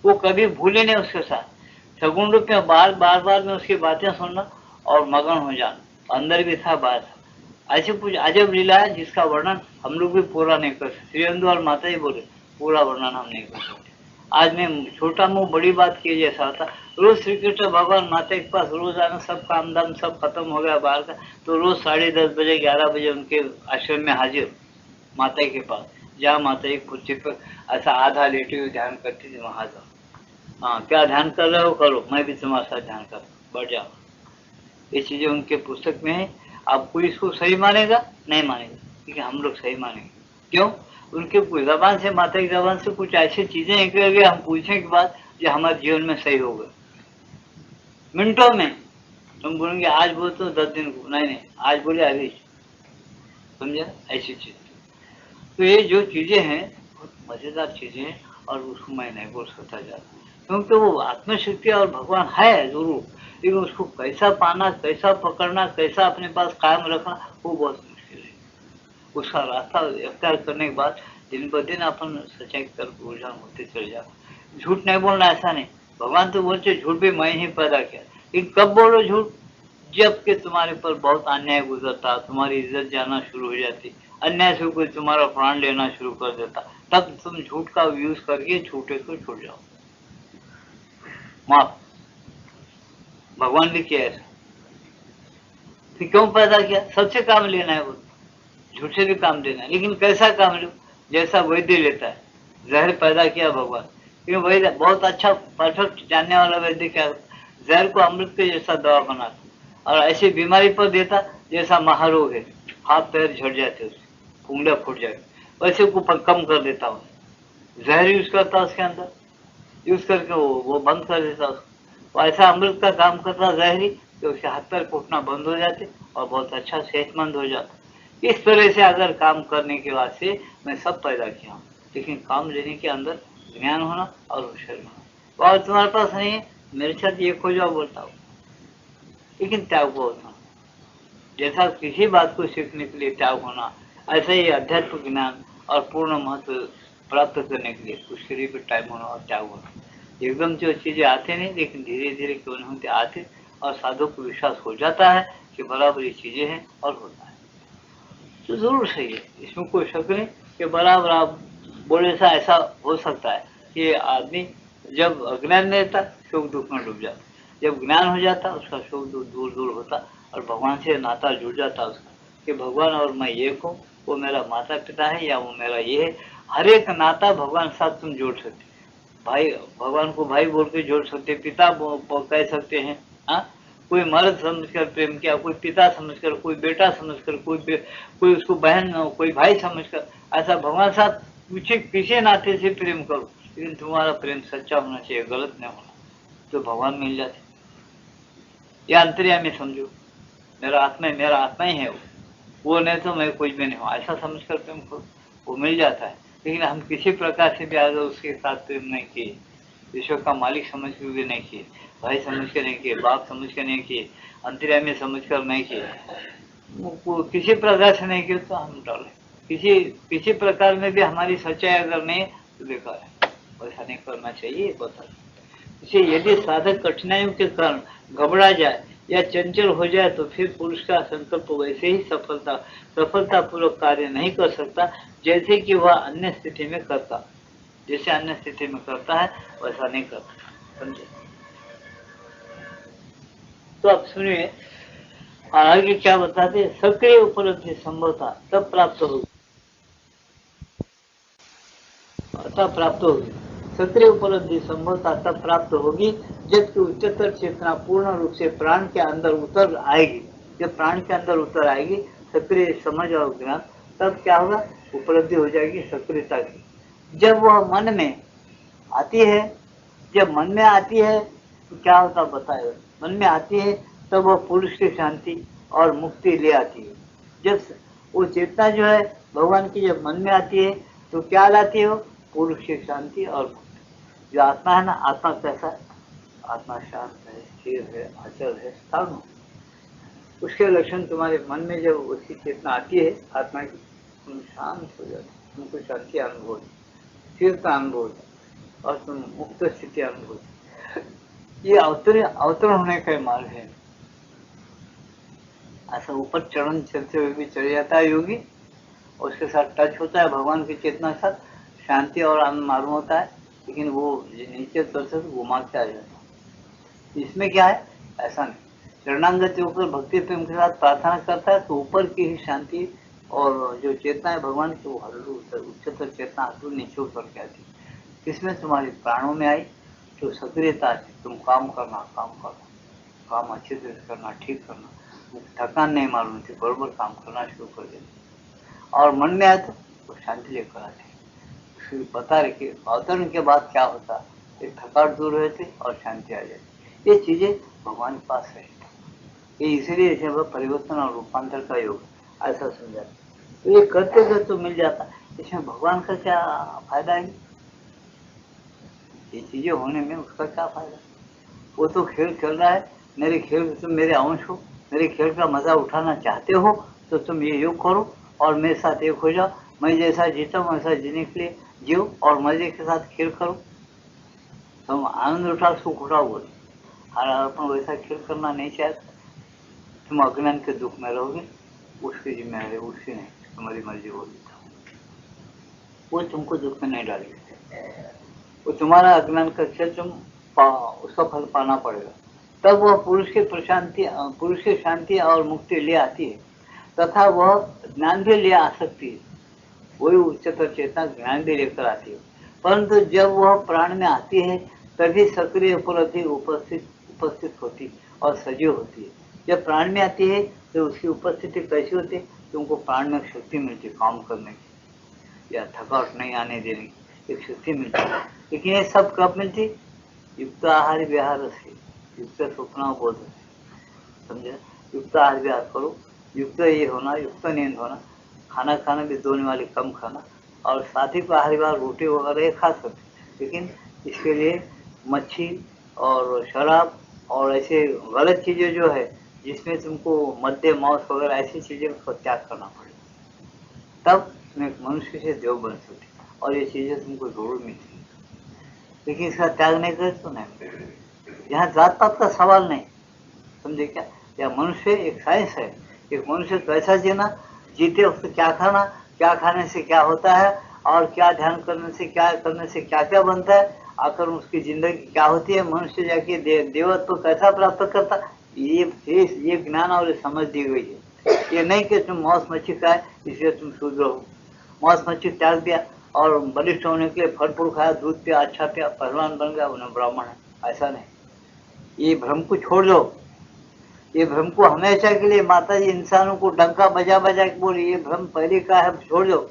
वो कभी भूले नहीं उसके साथ। सगुण रूप में बार बार में उसकी बातें सुनना और मगन हो जाना, अंदर भी था बाहर था। ऐसी कुछ अजब लीला है जिसका वर्णन हम लोग भी पूरा नहीं कर सकते। श्रीअंदु और माता जी बोले पूरा वर्णन हम नहीं कर सकते। आज मैं छोटा मुंह बड़ी बात किए जैसा होता। रोज श्री कृष्ण भगवान माता के पास रोज आना, सब काम धाम सब खत्म हो गया बाहर का, तो रोज 10:30 बजे 11 बजे उनके आश्रम में हाजिर माता के पास, जहाँ माता जी कुर्सी पर ऐसा आधा लेटे हुए ध्यान करती थी, वहां जाओ। हाँ, क्या ध्यान कर रहे हो? करो, मैं भी तुम्हारे साथ ध्यान कर, बढ़ जाओ। ये चीजें उनके पुस्तक में है। आप कोई इसको सही मानेगा? नहीं मानेगा, क्योंकि हम लोग सही मानेंगे। क्यों? उनके जबान से, माता की जबान से कुछ ऐसी चीजें निकल गई, हम पूछने के बाद जो हमारे जीवन में सही होगा मिनटों में। तुम बोलेंगे आज बोल तो 10 दिन को, नहीं आज बोले अभी, समझा? ऐसी चीज। तो ये जो चीजें हैं बहुत मजेदार चीजें हैं, और उसको मैं नहीं बोल सकता ज्यादा, क्योंकि वो आत्मशक्ति और भगवान है जरूर, लेकिन उसको कैसा पाना, कैसा पकड़ना, कैसा अपने पास कायम रखना, वो बहुत मुश्किल है। उसका रास्ता अख्तियार करने के बाद दिन ब दिन अपन सच्चाई की तरफ रुझान होते चले जाओ। झूठ नहीं बोलना, ऐसा नहीं, भगवान तो बोलते झूठ भी मैं ही पैदा किया, लेकिन कब बोलो झूठ? जबकि तुम्हारे पर बहुत अन्याय गुजरता, तुम्हारी इज्जत जाना शुरू हो जाती, अन्याय से कोई तुम्हारा प्राण लेना शुरू कर देता, तब तुम झूठ का यूज करके झूठे को छूट जाओ। माफ, भगवान भी किया ऐसा। तो क्यों पैदा किया? सबसे काम लेना है, वो झूठ से भी काम लेना है, लेकिन कैसा काम लो? जैसा वैद्य लेता है। जहर पैदा किया भगवान, लेकिन वैद्य बहुत अच्छा परफेक्ट जानने वाला वैद्य क्या, जहर को अमृत के जैसा दवा बनाता, और ऐसी बीमारी पर देता जैसा महारोग है, हाथ पैर झड़ जाते, उसके उंगलियां फूट जाती, वैसे को कम कर देता हूँ। जहर यूज करता उसके अंदर, यूज करके वो बंद कर देता उसको। वो ऐसा अमृत का काम करता जहरी कि उसके हाथ पैर फूटना बंद हो जाते और बहुत अच्छा सेहतमंद हो जाता। इस तरह से अगर काम करने के वास्ते मैं सब पैदा किया हूँ, लेकिन काम लेने के अंदर ज्ञान होना और होशियार होना। और तुम्हारे पास नहीं है, मेरे साथ ये खो जाओ बोलता हूँ, लेकिन त्याग को होना। जैसा किसी बात को सीखने के लिए त्याग होना, ऐसे ही अध्यात्म ज्ञान और पूर्ण महत्व प्राप्त करने के लिए उसके लिए भी टाइम होना और त्याग होना। एकदम जो चीजें आते नहीं, लेकिन धीरे धीरे क्यों नहीं होते आते, और साधु को विश्वास हो जाता है कि बराबर ये चीजें हैं और होता है, तो जरूर सही है, इसमें कोई शक नहीं कि बराबर आप बोले सा ऐसा हो सकता है कि आदमी जब अज्ञान में रहता सुख दुख में डूब जाता, जब ज्ञान हो जाता उसका सुख दुख दूर दूर होता और भगवान से नाता जुड़ जाता उसका कि भगवान और मैं एक हूँ, वो मेरा माता पिता है या वो मेरा ये है। हर एक नाता भगवान के साथ तुम जोड़ सकते, भाई भगवान को भाई बोल के जोड़ सकते, पिता कह सकते हैं। हाँ, कोई मर्द समझकर प्रेम किया, कोई पिता समझकर, कोई बेटा समझकर, कोई उसको बहन, कोई भाई समझकर, ऐसा भगवान साथ पीछे पीछे नाते से प्रेम करो, लेकिन तुम्हारा प्रेम सच्चा होना चाहिए, गलत नहीं होना, तो भगवान मिल जाते। या अंतर्यामी समझो, मेरा आत्मा ही है वो नहीं तो मैं कुछ भी नहीं हूँ, ऐसा समझकर प्रेम करो, वो मिल जाता है। लेकिन हम किसी प्रकार से भी अगर उसके साथ प्रेम नहीं किए, विश्व का मालिक समझ के भी नहीं किए, भाई समझ के नहीं किए, बाप समझ के नहीं किए, अंतर्यामी समझ कर नहीं किए, किसी प्रकार से नहीं किए, तो हम डाले किसी प्रकार में भी हमारी सच्चाई अगर नहीं तो बेकार है, वैसा नहीं करना चाहिए बता। इसे यदि साधक कठिनाइयों के कारण घबरा जाए या चंचल हो जाए तो फिर पुरुष का संकल्प वैसे ही सफलता पूर्वक कार्य नहीं कर सकता जैसे कि वह अन्य स्थिति में करता, जैसे अन्य स्थिति में करता है वैसा नहीं करता, समझे। तो अब सुनिए आगे क्या बताते, सक्रिय उपलब्धि संभवता तब प्राप्त होगी, सक्रिय उपलब्धि संभवता तब प्राप्त होगी जबकि उच्चतर चेतना पूर्ण रूप से प्राण के अंदर उतर आएगी। जब प्राण के अंदर उतर आएगी सक्रिय समझ और ज्ञान, तब क्या होगा, उपलब्धि हो जाएगी सक्रियता की। जब वह मन में आती है, जब मन में आती है तो क्या होता बताएगा, मन में आती है तब वह पुरुष की शांति और मुक्ति ले आती है। जब वो चेतना जो है भगवान की जब मन में आती है तो क्या लाती है, वो पुरुष की शांति और मुक्ति। जो आत्मा है ना, आत्मा कैसा है, आत्मा शांत है, स्थिर है, अचल है, स्थान। उसके लक्षण तुम्हारे मन में जब उसकी चेतना आती है आत्मा की, तुम शांत हो जाते, तुमको शांति अनुभव, स्थिरता अनुभव और तुम मुक्त स्थिति अनुभव। ये अवतरण होने का मार्ग है। ऐसा ऊपर चरण चलते हुए भी चले जाता है योगी, और उसके साथ टच होता है भगवान की चेतना के साथ, शांति और आनंद मालूम होता है, लेकिन वो नीचे तल से घुमा के आ जाता है। इसमें क्या है, ऐसा नहीं, शरणागति होकर भक्ति प्रेम के साथ प्रार्थना करता है तो ऊपर की ही शांति और जो चेतना है भगवान की वो उच्चतर चेतना हल्लू नीचे उतर के आती है। इसमें तुम्हारी प्राणों में आई तो सक्रियता से तुम काम करना, काम अच्छे से करना, ठीक करना, थकान नहीं मालूम थी, बरोबर काम करना शुरू कर देते। और मन में आए तो शांति लेकर आते, फिर बता रहे अवतरण के बाद क्या होता, एक थकान दूर हो जाती और शांति आ जाती। ये चीजें भगवान के पास है, ये इसीलिए इसे परिवर्तन और रूपांतर का योग ऐसा समझा। तो ये करते करते तो मिल जाता, इसमें भगवान का क्या फायदा है, ये चीजें होने में उसका क्या फायदा। वो तो खेल खेल रहा है, मेरे खेल तुम मेरे अंश हो, मेरे खेल का मजा उठाना चाहते हो तो तुम ये योग करो और मेरे साथ एक हो जाओ, मैं जैसा जीता हूँ वैसा जीने के लिए जियो और मजे के साथ खेल करो, तुम आनंद उठाओ, सुख उठाओ। बोले हर अपन वैसा खेल करना नहीं चाहते, तुम अज्ञान के दुख में रहोगे, उसकी जिम्मेदारी उसकी नहीं, तुम्हारी मर्जी बोली, वो तुमको दुख में नहीं डालेगी, वो तुम्हारा अज्ञान का खेल, तुम उसका फल पाना पड़ेगा। तब वह पुरुष की शांति और मुक्ति ले आती है तथा वह ज्ञान भी ले आ सकती है, वही उच्चतर चेतना ज्ञान भी लेकर आती है। परंतु जब वह प्राण में आती है तभी सक्रिय उपलब्धि उपस्थित होती और सजीव होती है। जब प्राण में आती है तो उसकी उपस्थिति कैसी होती है, तुमको प्राण में शक्ति मिलती है काम करने की या थकावट नहीं आने देने की, एक शक्ति मिलती है। लेकिन ये सब कब मिलती, युक्त आहार विहार से, युक्त स्वप्न बोध से, समझे। युक्त आहार विहार करो, युक्त ये होना, युक्त नींद होना, खाना खाना भी दोने वाले कम खाना, और सात्विक आहार विहार रोटी वगैरह ये खा सकते, लेकिन इसके लिए मच्छी और शराब और ऐसे गलत चीजें जो है जिसमें तुमको मद्य मांस वगैरह ऐसी चीजें को त्याग करना पड़ेगा, तब तुम एक मनुष्य से देव बन सकते, और ये चीजें तुमको जरूर मिलती। लेकिन इसका त्याग नहीं करे तो नहीं, यहाँ जात पात का सवाल नहीं, समझे क्या, या मनुष्य एक साइंस है। एक मनुष्य कैसा जीना, जीते वक्त क्या खाना, क्या खाने से क्या होता है, और क्या ध्यान करने से क्या क्या बनता है, आखिर उसकी जिंदगी क्या होती है, मनुष्य जाके देवत्व कैसा प्राप्त करता, ये ज्ञान और समझ दी गई है। ये नहीं कि तुम मांस मच्छी खाए इसलिए तुम शूद्र हो, मांस मच्छी त्याग दिया और बलिष्ठ होने के लिए फल फूल खाया, दूध पिया, अच्छा पिया, पहलवान बन गया, उन्हें ब्राह्मण है, ऐसा नहीं। ये भ्रम को छोड़ दो। ये भ्रम को हमेशा के लिए माता जी इंसानों को डंका बजा बजा के बोली, ये भ्रम पहले का है, छोड़ दो।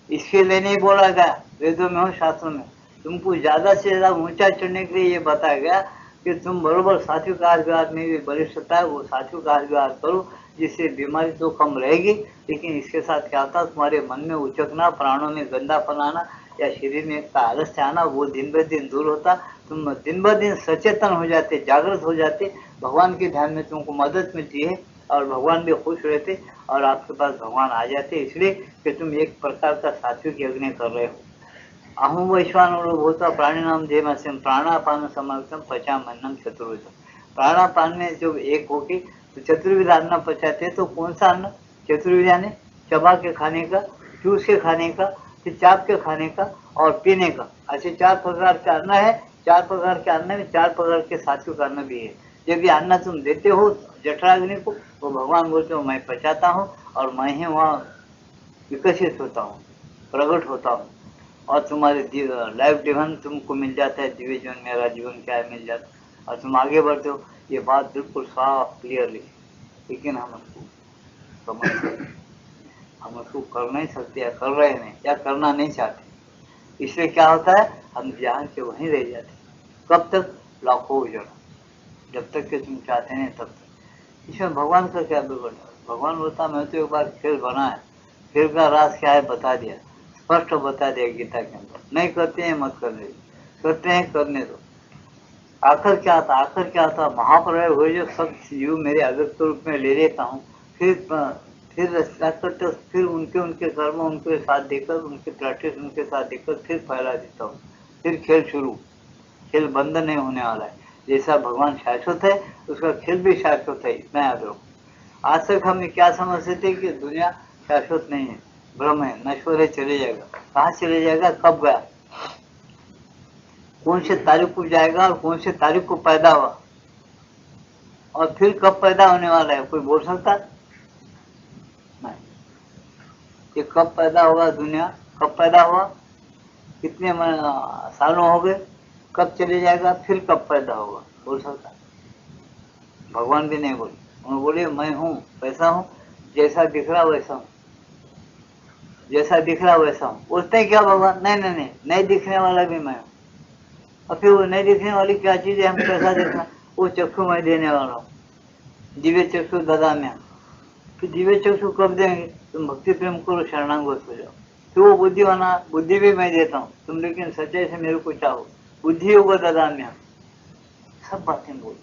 इसके लिए नहीं बोला गया वेदों में हो शास्त्रों में, तुमको ज्यादा से ज्यादा ऊंचा चढ़ने के लिए ये बताया गया कि तुम बरोबर सात्विक आहार विहार में भी बलिष्ठता है, वो सात्विक आहार विहार करो, जिससे बीमारी तो कम रहेगी, लेकिन इसके साथ क्या होता, तुम्हारे मन में उचकना, प्राणों में गंदापन आना या शरीर में एक आलस्य आना, वो दिन ब दिन दूर होता। तुम दिन ब दिन सचेतन हो जाते, जागृत हो जाते, भगवान के ध्यान में तुमको मदद मिलती है और भगवान भी खुश रहते और आपके पास भगवान आ जाते, इसलिए कि तुम एक प्रकार का सात्विक यज्ञ कर रहे हो। अहम वैश्वानरो भूत्वा प्राणिनाम देहमस्यं प्राणापान समाप्तम पचाम्यन्नम चतुर्विधम। प्राणापान में जब एक होगी तो चतुर्विध अन्न पचाते, तो कौन सा अन्न, चतुर्विध यानी चबा के खाने का, चूस के खाने का, फिर चाप के खाने का और पीने का, ऐसे 4 प्रकार के अन्न है। 4 प्रकार के अन्न में 4 प्रकार के सात्विक अन्न भी है। जब ये अन्न तुम देते हो जठराग्नि को, तो भगवान बोलते हो मैं पचाता हूँ और मैं ही वहाँ विकसित होता हूँ, प्रकट होता हूँ, और तुम्हारे लाइफ जीवन तुमको मिल जाता है, दिव्य जीवन, मेरा जीवन क्या है मिल जाता है, और तुम आगे बढ़ते हो। ये बात बिल्कुल साफ क्लियरली, लेकिन हम उसको समझते, हम उसको कर नहीं सकते या कर रहे नहीं या करना नहीं चाहते। इसलिए क्या होता है, हम जहाँ के वहीं रह जाते। कब तक, लाखों जन्म, जब तक कि तुम चाहते नहीं तब तक। इसमें भगवान का क्या बिगड़, भगवान बोलता मैं तो एक बार खेल बना है, खेल का राज क्या है बता दिया, स्पष्ट बता दिया गीता के अंदर। नहीं करते हैं मत करने दो, करते हैं करने दो। आखिर क्या था, आखिर क्या था, महाप्रलय हुए जो सब जीव मेरे अव्यक्त रूप में ले लेता हूँ, फिर रचना करते, फिर उनके उनके कर्म उनके साथ देकर, उनके प्रैक्टिस उनके साथ देकर फिर फैला देता हूँ, फिर खेल शुरू। खेल बंद नहीं होने वाला है। जैसा भगवान शाश्वत है उसका खेल भी शाश्वत है, इतना याद रखो। आज तक हम क्या समझते थे कि दुनिया शाश्वत नहीं है, भ्रम है, नश्वर है, चले जाएगा। कहाँ चले जाएगा, कब गया, कौन से तारीख को जाएगा और कौन से तारीख को पैदा हुआ, और फिर कब पैदा होने वाला है, कोई बोल सकता नहीं। ये कब पैदा होगा, दुनिया कब पैदा हुआ, कितने सालों हो गए, कब चले जाएगा, फिर कब पैदा होगा, बोल सकता, भगवान भी नहीं बोले। उन्होंने बोले मैं हूँ, वैसा हूँ, जैसा दिख रहा वैसा हूँ, जैसा दिख रहा वैसा हूँ। बोलते हैं क्या भगवान, नहीं नहीं नहीं, नहीं दिखने वाला भी मैं हूँ। और फिर वो नहीं दिखने वाली क्या चीज है, हम कैसा देखना, वो चक्षु मैं देने वाला हूँ, दिव्य चक्षु ददाम्य। फिर दिव्य चक्षु कब देंगे, तुम भक्ति प्रेम करो, शरणागत हो जाओ। तो वो बुद्धि होना, बुद्धि भी मैं देता हूँ, तुम लेकिन सच्चाई से मेरे को चाहो, बुद्धि होगा ददाम्य। सब बातें बोल,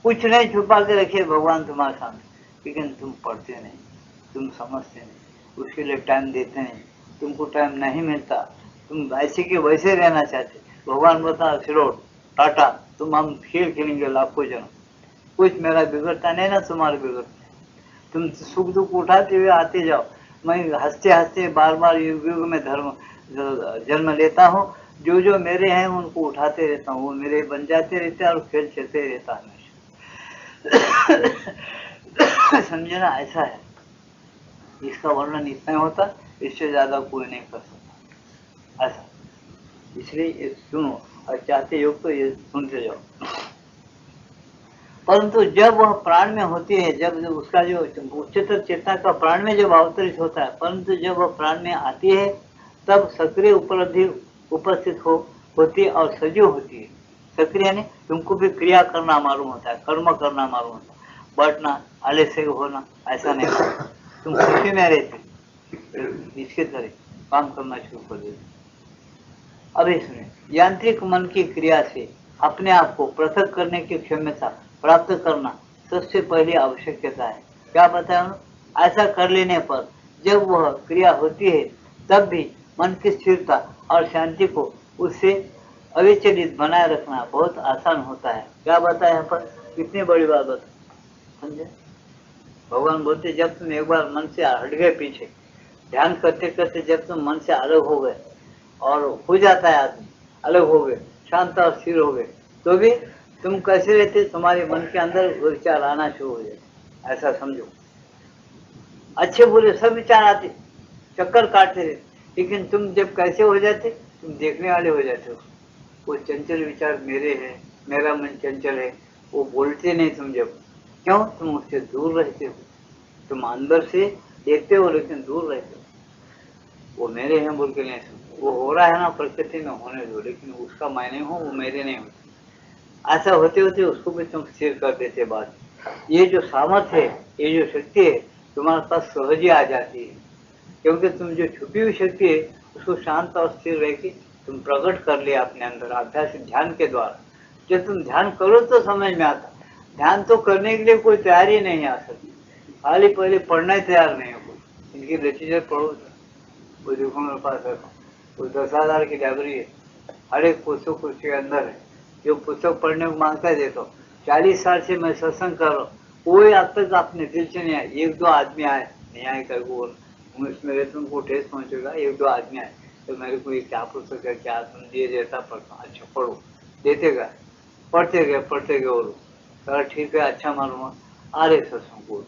कुछ नहीं छुपा के रखे भगवान तुम्हारे सामने, लेकिन तुम पढ़ते नहीं, तुम समझते नहीं, उसके लिए टाइम देते नहीं, तुमको टाइम नहीं मिलता, तुम ऐसे के वैसे रहना चाहते। भगवान बता सिरोड टाटा, तुम हम खेल खेलेंगे लाखों जन, कुछ मेरा बिगड़ता नहीं ना, तुम्हारा बिगड़ता। तुम सुख दुख उठाते हुए आते जाओ, मैं हंसते हंसते बार बार युग युग में धर्म जन्म लेता हूँ, जो जो मेरे हैं उनको उठाते रहता हूँ, वो मेरे बन जाते रहते हैं और खेल चलते रहता है हमेशा। समझे ना, ऐसा है। इसका वर्णन इतना होता, इससे ज्यादा कोई नहीं कर सकता, ऐसा। इसलिए ये सुनो, और चाहते योग तो ये सुनते जाओ। परंतु जब वह प्राण में होती है, जब उसका जो उच्चतर चेतना का प्राण में जब अवतरित होता है, परंतु जब वह प्राण में आती है तब सक्रिय उपलब्धि उपस्थित होती है और सजीव होती है। सक्रिय यानी तुमको भी क्रिया करना मालूम होता है, कर्म करना मालूम होता है, बैठना, आलस्य होना ऐसा नहीं, तुम खुशी में रहते, इसके तरह काम करना शुरू कर देते। अब इसमें यांत्रिक मन की क्रिया से अपने आप को पृथक करने की क्षमता प्राप्त करना सबसे पहली आवश्यकता है। क्या बताया, ऐसा कर लेने पर जब वह क्रिया होती है तब भी मन की स्थिरता और शांति को उससे अविचलित बनाए रखना बहुत आसान होता है। क्या बताया यहाँ पर, कितनी बड़ी बात बता, समझे? भगवान बोलते जब तुम एक बार मन से हट गए पीछे, ध्यान करते करते जब तुम मन से अलग हो गए और हो जाता है आदमी, अलग हो गए, शांत और स्थिर हो गए, तो भी तुम कैसे रहते, तुम्हारे मन के अंदर विचार आना शुरू हो जाते, ऐसा समझो। अच्छे बुरे सब विचार आते, चक्कर काटते रहते, लेकिन तुम जब कैसे हो जाते, तुम देखने वाले हो जाते हो। वो चंचल विचार मेरे है, मेरा मन चंचल है, वो बोलते नहीं तुम जब, क्यों? तुम उससे दूर रहते हो, तुम अंदर से देखते हो लेकिन दूर रहते हो। वो मेरे हैं बोल के नहीं सुन, वो हो रहा है ना प्रकृति में, होने दो, लेकिन उसका मैं नहीं हूँ, वो मेरे नहीं होते। ऐसा होते होते उसको भी तुम स्थिर कर देते बात। ये जो सामर्थ्य है, ये जो शक्ति है, तुम्हारे पास सहज ही आ जाती है, क्योंकि तुम जो छुपी हुई शक्ति है उसको शांत और स्थिर रह के तुम प्रकट कर लिया अपने अंदर अभ्यास ध्यान के द्वारा। जब तुम ध्यान करो तो समझ में आता। ध्यान तो करने के लिए कोई तैयारी नहीं आ सकती, खाली पहले पढ़ना ही तैयार नहीं हो कोई। इनकी लिटरेचर पढ़ो, वो देखो मेरे पास है, वो 10,000 की लाइब्रेरी है, हर एक पुस्तक उसके अंदर है। जो पुस्तक पढ़ने को मांगता है देखो, 40 साल से मैं सत्संग कर रहा हूँ, कोई अब तक अपने दिल से नहीं आया। एक दो आदमी आए, नहीं आए कर बोल, मेरे तुमको ठेस पहुंचेगा। एक दो आदमी आए तो मेरे को ये क्या पुस्तक है, क्या तुम दिए, देता पढ़ता, अच्छा पढ़ो, देते गए, पढ़ते गए वो लोग, चलो ठीक है, अच्छा मालूम, आ रहे सत्संग को।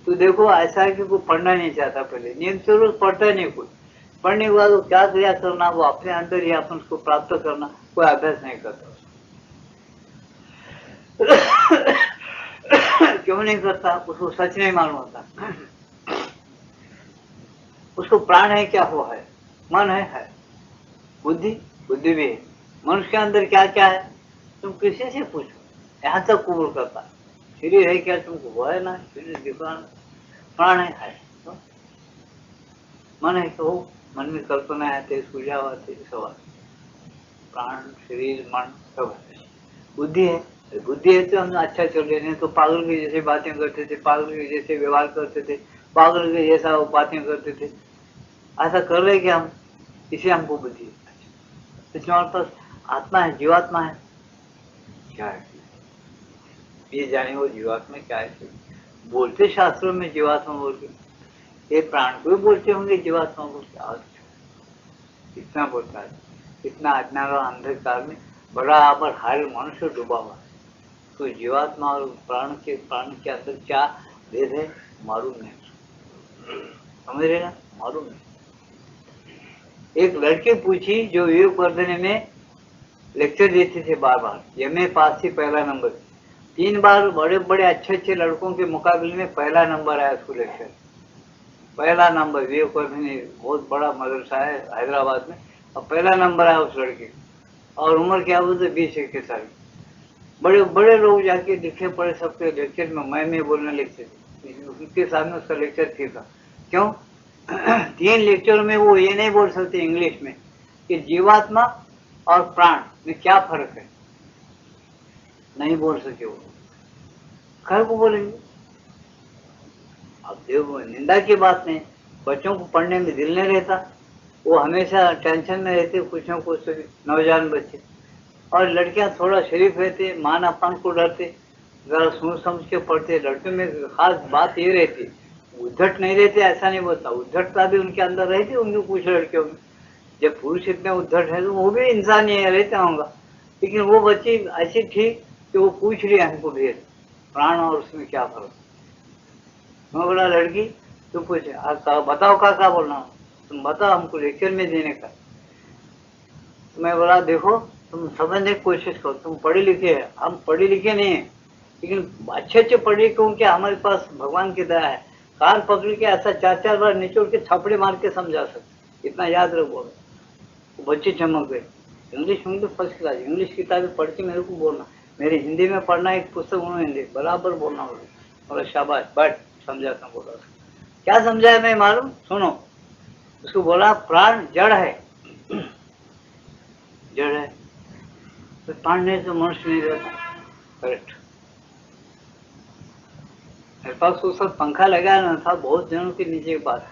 तो देखो ऐसा है कि कोई पढ़ना नहीं चाहता, पहले नियम से रोज पढ़ता नहीं कोई, पढ़ने के बाद वो क्या क्रिया करना, वो अपने अंदर ही अपन उसको प्राप्त करना, कोई अभ्यास नहीं करता। क्यों नहीं करता? उसको सच नहीं मालूम होता। उसको प्राण है क्या, वो है, मन है, बुद्धि भी है। मनुष्य के अंदर क्या क्या है, तुम किसी से पूछो, यहाँ तक कबूल करता है। शरीर है क्या तुमको? वो है ना, शरीर दिखाना। प्राण है तो? मन है तो मन में कल्पना आते, सूझा आते, सब प्राण शरीर मन सब है। बुद्धि है तो हम अच्छा चल रहे हैं, तो पागल के जैसे बातें करते थे, पागल के जैसे व्यवहार करते थे, पागल के जैसा वो बातें करते थे, ऐसा कर रहे क्या हम? इसे हमको बुद्धि है। इसमें हमारे पास आत्मा है, जीवात्मा है, क्या है ये जाने, वो जीवात्मा क्या है। बोलते शास्त्रों में जीवात्मा बोल के, ये प्राण को भी बोलते होंगे जीवात्मा बोल के, इतना बोलता है। इतना अज्ञान और अंधकार में बराबर हर मनुष्य डूबा हुआ। तो जीवात्मा और प्राण के अंदर क्या भेद है मालूम नहीं, समझ रहे ना, मालूम नहीं। एक लड़की पूछी जो विवेकवर्धन में लेक्चर देते थे, बार बार एमए पास थी, पहला नंबर, 3 बार बड़े बड़े अच्छे लड़कों के मुकाबले में पहला नंबर आया उसको लेक्चर, पहला नंबर। विवेकवर्धन बहुत बड़ा मदरसा है हैदराबाद में, और पहला नंबर आया उस लड़के, और उम्र क्या बोलते 20-21 साल। बड़े बड़े लोग जाके लिखे पड़े सबके लेक्चर में, मैं बोलने लेक्चर, उनके सामने उसका लेक्चर था। क्यों? 3 लेक्चर में वो ये नहीं बोल सकते इंग्लिश में कि जीवात्मा और प्राण में क्या फर्क है, नहीं बोल सके वो, खैर को बोलेंगे। अब देखो निंदा की बात नहीं, बच्चों को पढ़ने में दिल नहीं रहता, वो हमेशा टेंशन में रहते, कुछ न कुछ नौजवान बच्चे। और लड़कियां थोड़ा शरीफ रहते, मान अपमान को डरते, जरा सोच समझ के पढ़ते। लड़कियों में खास बात ये रहती, उद्धट नहीं रहते, ऐसा नहीं बोलता, उद्धटता भी उनके अंदर रहती उनकी कुछ लड़कियों में। जब पुरुष इतने उद्धट है तो वो भी इंसान ही रहता होगा, लेकिन वो बच्ची ऐसी थी कि वो पूछ लिया हमको भेद, प्राण और उसमें क्या फर्क। मैं बोला लड़की तू पूछ, बताओ क्या बोलना, तुम बताओ हमको लेक्चर में देने का। तो मैं बोला देखो तुम समझने की कोशिश करो, तुम पढ़े लिखे है, हम पढ़े लिखे नहीं है, लेकिन अच्छे पढ़े लिखे होंगे, हमारे पास भगवान की दया है, कान पकड़ के ऐसा 4-4 बार निचोड़ के थपड़े मार के समझा सकते, इतना याद रखो। वो बच्चे चमक गए, इंग्लिश फर्स्ट क्लास, इंग्लिश किताबें पढ़ के मेरे को बोलना, मेरे हिंदी में पढ़ना एक पुस्तक, उन्होंने हिंदी बराबर बोलना बोला शाबाश बट समझाता। बोला क्या समझाया मैं मालूम, सुनो। उसको बोला प्राण जड़ है, जड़ है तो प्राण नहीं तो मनुष्य नहीं रहता, करेक्ट। मेरे पास वो सब पंखा लगाया ना था बहुत दिनों के नीचे के पास,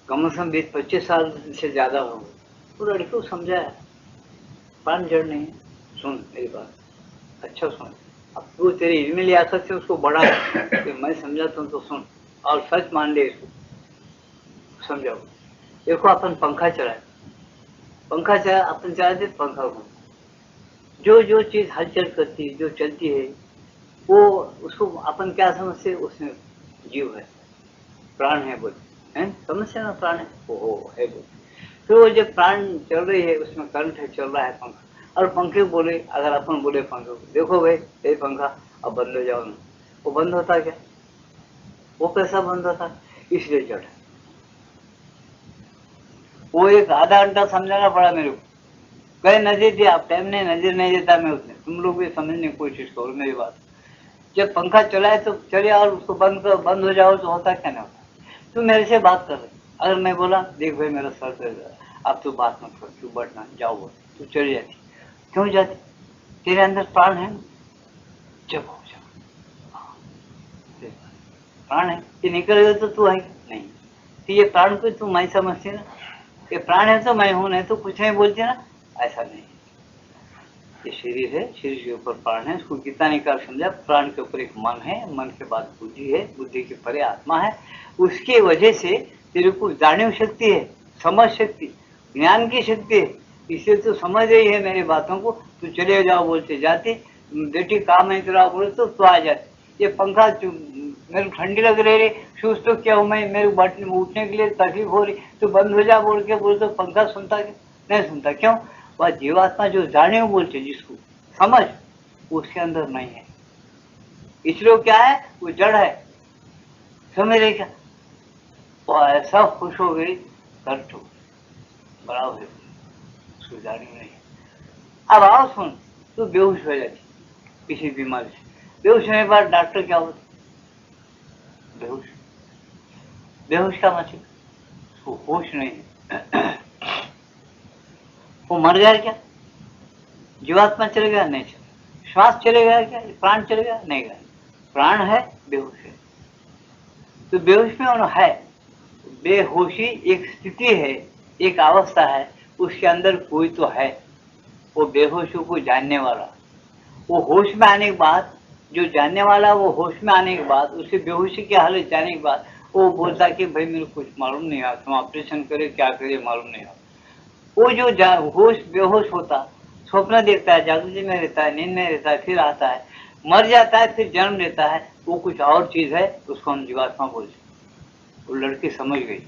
कम से कम 20-25 साल से ज्यादा हो गए। वो लड़की को समझाया प्राण जड़ नहीं है, सुन मेरी बात, अच्छा सुन, अब वो तेरी इल्मी लियाकत से उसको बढ़ा कि मैं समझाता हूँ तो सुन और सच मान ले इसको, समझाओ। देखो अपन पंखा चलाए, पंखा चला, अपन चलाते पंखा को, जो जो चीज हलचल करती है, जो चलती है, वो उसको अपन क्या समझते, उसमें जीव है, प्राण है बोल, है समझते ना, प्राण है, ओ है बोल। तो वो जब प्राण चल रही है, उसमें करंट है, चल रहा है पंखा, और पंखे बोले, अगर अपन बोले पंखे को, देखो भाई ये पंखा अब बंद हो जाओ ना, वो बंद होता क्या? वो कैसा बंद होता? इसलिए जड़ है। वो एक आधा घंटा समझाना पड़ा मेरे को, कहीं नजर दिया, आप टाइम नहीं, नजर नहीं देता मैं उसने, तुम लोग भी समझने की कोशिश करो मेरी बात। जब पंखा चलाए तो चले और उसको बंद कर, बंद हो जाओ तो होता क्या? नहीं होता। तू मेरे से बात कर रहे, अगर मैं बोला देख भाई मेरा सर दर्द है, अब तू बात मत कर, तू बैठना, जाओ बोल, तू चली जाती, क्यों जाती? तेरे अंदर प्राण है, जब हो जाओ, प्राण है, ये निकल गए तो तू है नहीं, तो ये प्राण को तू मैं समझती ना, ये प्राण है तो मैं हूं, नहीं तो कुछ नहीं बोलती ना, ऐसा नहीं। ये शरीर है, शरीर के ऊपर प्राण है, इसको गीता ने क्या समझा, प्राण के ऊपर एक मन है, मन के बाद बुद्धि है, बुद्धि के परे आत्मा है, उसके वजह से तेरे को जाने शक्ति है, समझ शक्ति, ज्ञान की शक्ति है, इससे तो समझ रही है मेरी बातों को, तू चले जाओ बोलते जाते, बेटी काम है तेरा बोले तो आ जाते। ये पंखा मेरे को ठंडी लग रही है, शूज तो क्या हूँ मैं, मेरे बैठने उठने के लिए तकलीफ हो रही, तो बंद हो जा बोल के बोल तो पंखा सुनता क्या? नहीं सुनता, क्यों? वह जीवात्मा जो जाने बोलते जिसको समझ, उसके अंदर नहीं है, इसलिए क्या है, वो जड़ है, समझ रहे क्या? वो ऐसा खुश हो गई, कर्ट हो बराबर है, उसको जाने नहीं। अब आओ सुन, तो बेहोश हो जाती किसी बीमारी से, बेहोश होने के बाद डॉक्टर क्या होता? बेहोश, बेहोश का मतलब उसको होश नहीं है, वो मर गया क्या? जीवात्मा चले गया? नहीं चले। श्वास चले गया क्या? प्राण चले गया? नहीं गया, प्राण है, बेहोश है, तो बेहोश में होना है, बेहोशी एक स्थिति है, एक अवस्था है, उसके अंदर कोई तो है, वो बेहोशों को जानने वाला, वो होश में आने के बाद, जो जानने वाला वो होश में आने के बाद, उसे बेहोशी की हालत जाने के बाद वो बोलता कि भाई मेरे को कुछ मालूम नहीं आता, तुम ऑपरेशन करे क्या करे मालूम नहीं आता। वो जो होश बेहोश होता, स्वप्न देखता है, जागृति में रहता है, नींद में रहता है, फिर आता है, मर जाता है, फिर जन्म लेता है, वो कुछ और चीज है, उसको हम जीवात्मा बोलते। वो लड़की समझ गई,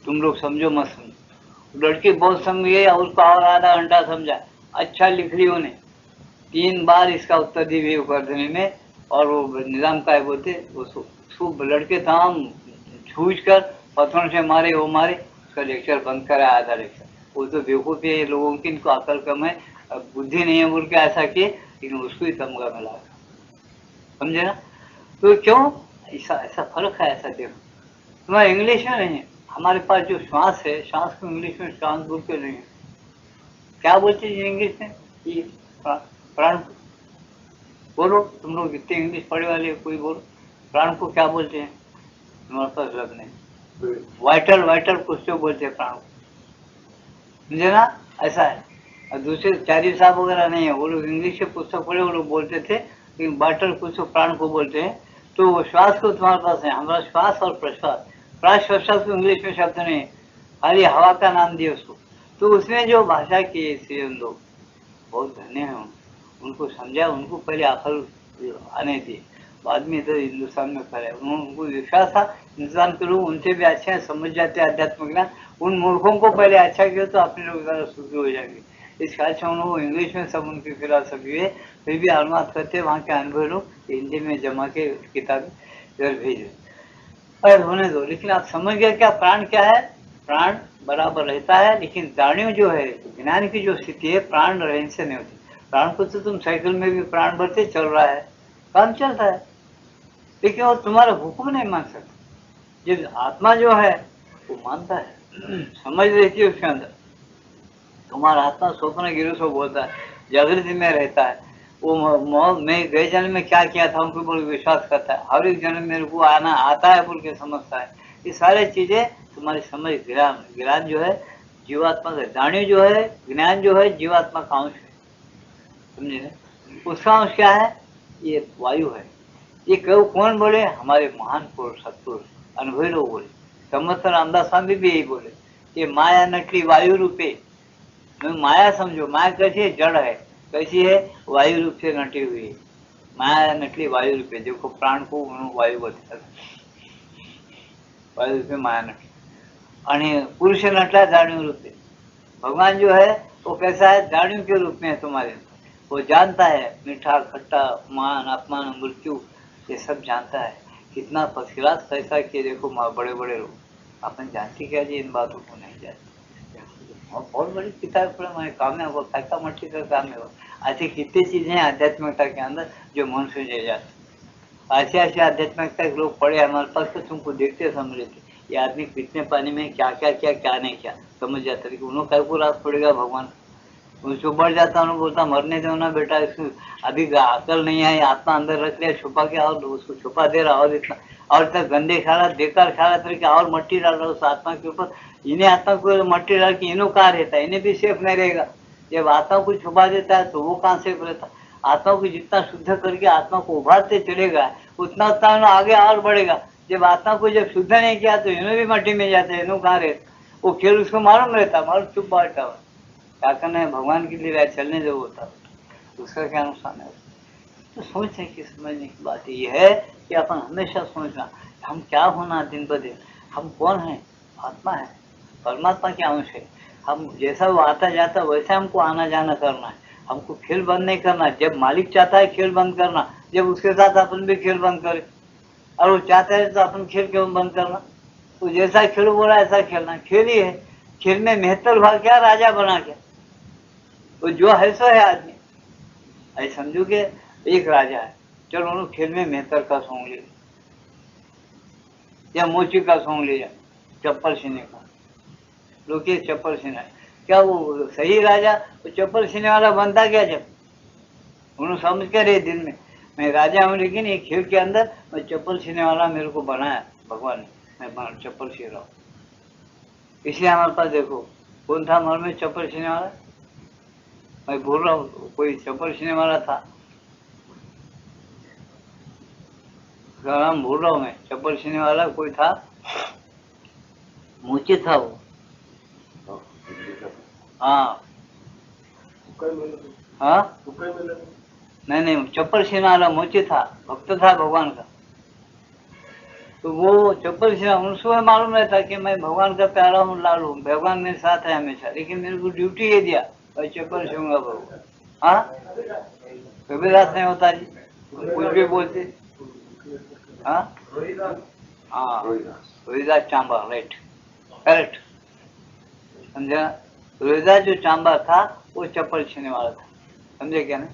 तुम लोग समझो मत समझो, लड़की बहुत समझ गई, और उसको और आधा घंटा समझा, अच्छा लिख ली उन्हें, 3 बार इसका उत्तर दी करने में, और वो निजाम का बोलते उसको लड़के तमाम छूझ कर पत्थरों से मारे, वो मारे, उसका लेक्चर बंद करा, आधा लेक्चर। वो तो बेवकूफ़ी है लोगों की, इनको अकल कम है, बुद्धि नहीं है बोल के ऐसा किए, लेकिन उसको ही तमगा मिला, समझे ना? तो क्यों ऐसा ऐसा फर्क है? ऐसा देखो, तुम्हारा इंग्लिश में नहीं है, हमारे पास जो श्वास है, श्वास को इंग्लिश में श्वास बोलते नहीं है, क्या बोलते हैं इंग्लिश में? ये प्राण को बोलो, तुम लोग जितने इंग्लिश पढ़े वाले कोई बोलो, प्राण को क्या बोलते हैं? तुम्हारे पास लग नहीं, वाइटल, वाइटल कुछ तो बोलते हैं प्राण को, समझे ना? ऐसा है। और दूसरे चारी साहब वगैरह नहीं है, वो लोग इंग्लिश के पुस्तक पढ़े, वो लोग बोलते थे, लेकिन वाइटल कुछ तो प्राण को बोलते हैं। तो वो श्वास को तुम्हारे पास है, हमारा श्वास और प्रश्वास, प्राश प्रश्वास को इंग्लिश में शब्द नहीं है, खाली हवा का नाम दिया उसको। तो उसमें जो भाषा की उन लोग बहुत धन्य हैं, उनको समझा, उनको पहले अकल आने दिए, बाद में इधर हिंदुस्तान में खड़े, उनको विश्वास था हिंदुस्तान के लोग उनसे भी अच्छे हैं, समझ जाते हैं अध्यात्म ज्ञान, उन मूर्खों को पहले अच्छा किया तो अपने लोग ज़्यादा सुखी हो जाएंगे। इस ख्याल से उन्होंने इंग्लिश में सब उनकी फिलॉसफी है, फिर भी अनुवाद करते वहाँ के अनुभव लोग हिंदी में जमा के किताबें इधर भेज रहे, पर होने दो। लेकिन आप समझ गए क्या प्राण क्या है? प्राण बराबर रहता है, लेकिन जानियो जो है, ज्ञान की जो स्थिति है, प्राण रहने से नहीं होती। प्राण को तो तुम साइकिल में भी प्राण भरते चल रहा है, काम चलता है, लेकिन वो तुम्हारा हुक्म नहीं मान सकता। जब आत्मा जो है वो मानता है, समझ रहती है उसके अंदर, तुम्हारा आत्मा स्वप्न गिरो सो बोलता है, जागृति में रहता है, वो मैं गए जन्म में क्या किया था उनको बोल विश्वास करता है, हर एक जन्म मेरे को आना आता है बोल के समझता है। ये सारी चीजें तुम्हारी समझ, ज्ञान, ज्ञान जो है जीवात्मा का, जाने जो है, ज्ञान जो है जीवात्मा का अंश है, समझे? उसका अंश क्या है? ये वायु है। ये कौन बोले? हमारे महान पुरुष सत्पुरुष अनुभवी लोग बोले। समर्थ रामदास स्वामी भी यही बोले, ये माया नटली वायु रूपे। माया समझो, माया कैसी है? जड़ है। कैसी है? वायु रूप से नटी हुई है। माया नटली वायु रूपे। देखो प्राण को वायु बोलते, वायु रूपे माया नटली। आणि पुरुष नटला जाणीव रूपे। भगवान जो है वो कैसा है? जाणीव के रूप में है तुम्हारे। वो जानता है मीठा खट्टा, मान अपमान मृत्यु, ये सब जानता है। कितना फर्स्ट क्लास कैसा किए। देखो बड़े बड़े लोग, अपन जानती क्या जी इन बातों को? नहीं जानते। बहुत बड़ी किताब पढ़े काम है वो, फैका मट्टी का काम है वो। ऐसी कितनी चीजें हैं आध्यात्मिकता के अंदर जो मनुष्य ले जाते। ऐसे ऐसे आध्यात्मिकता के लोग पढ़े हमारे पास, तो तुमको देखते समझ लेते ये आदमी कितने पानी में क्या क्या किया, क्या नहीं किया, समझ जाता। लेकिन उन्होंने कल को रात पड़ेगा भगवान, उसको बढ़ जाता। उन्होंने बोलता मरने दो ना बेटा, इसको अभी अकल नहीं है, आत्मा अंदर रख लिया छुपा के, और उसको छुपा दे रहा, और इतना और इतना गंदे ख्याल बेकार ख्याल तरीके और मट्टी डाल रहा उस आत्मा के ऊपर। इन्हें आत्मा को मट्टी डाल के इन्हों कहाँ रहता है? इन्हें भी सेफ नहीं रहेगा। जब आत्मा को छुपा देता है तो वो कहाँ सेफ रहता? आत्मा को जितना शुद्ध करके आत्मा को उभारते चलेगा उतना उतना आगे और बढ़ेगा। जब आत्मा को जब शुद्ध नहीं किया तो इन्हों भी मट्टी में जाते, इन्हों कहाँ रहता? वो खेल उसको मालूम रहता, मालूम चुप बैठा हुआ, क्या करना है भगवान के लिए चलने दो होता, उसका क्या नुकसान है? तो सोचने की समझने की बात ये है कि अपन हमेशा सोचना हम क्या होना दिन ब दिन। हम कौन है? आत्मा है, परमात्मा के अंश है। हम जैसा वो आता जाता वैसा हमको आना जाना करना है। हमको खेल बंद नहीं करना। जब मालिक चाहता है खेल बंद करना, जब उसके साथ अपन भी खेल बंद करें, और वो चाहता है तो अपन खेल क्यों बंद करना? तो जैसा खेल बोला ऐसा खेलना। खेल ही है, खेल में मेहतर भाग क्या, राजा बना क्या? तो जो है सो है आदमी। ऐसे समझो कि एक राजा है, चलो उन्होंने खेल में मेहतर का सॉन्ग लिया या मोची का सॉन्ग लिया, चप्पल सीने का। लोग चप्पल सीना है, क्या वो सही राजा? वो चप्पल सीने वाला बनता क्या? जब उन्होंने समझ कर रहे दिन में मैं राजा हूँ, लेकिन एक खेल के अंदर मैं चप्पल सीने वाला मेरे को बनाया भगवान ने, मैं चप्पल सी रहा हूँ। इसलिए हमारे पास देखो कौन था हमारे में चप्पल सीने वाला? मैं बोल रहा हूँ कोई चप्पल सीने वाला था, उसका नाम भूल रहा हूँ मैं। चप्पल सीने वाला कोई था, मोची था वो। हाँ हाँ, नहीं नहीं, चप्पल सीने वाला मोची था, भक्त था भगवान का। तो वो चप्पल सीना, उनको मालूम रहता कि मैं भगवान का प्यारा हूँ, लाल हूँ, भगवान मेरे साथ है हमेशा, लेकिन मेरे को ड्यूटी ये दिया मैं चप्पल सीऊंगा भगवान। हाँ, कभी रात नहीं होता जी, कुछ भी बोलते। हाँ हाँ, रोहिदास चांबा, राइट, करेक्ट, समझा। रोहिदास जो चांबा था वो चप्पल छीने वाला था, समझे क्या ना?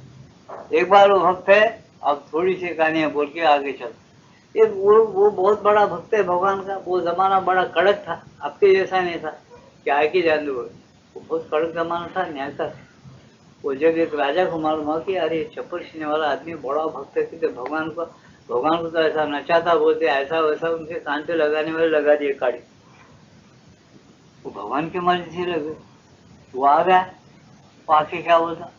एक बार वो भक्त है, अब थोड़ी सी कहानी बोल के आगे चल। ये वो बहुत बड़ा भक्त है भगवान का। वो जमाना बड़ा कड़क था, आपके जैसा नहीं था क्या है कि जान दो। वो बहुत कड़क जमाना था, न्याय का। वो जब एक राजा को मालूम हुआ कि अरे चप्पल सीने वाला आदमी बड़ा भक्त है, कि भगवान को तो ऐसा नचाता बोलते ऐसा वैसा, उनके कान पे लगाने वाले लगा दिए काड़ी। वो भगवान की मर्जी से लगे, वो आ गया। वो आके क्या बोलता,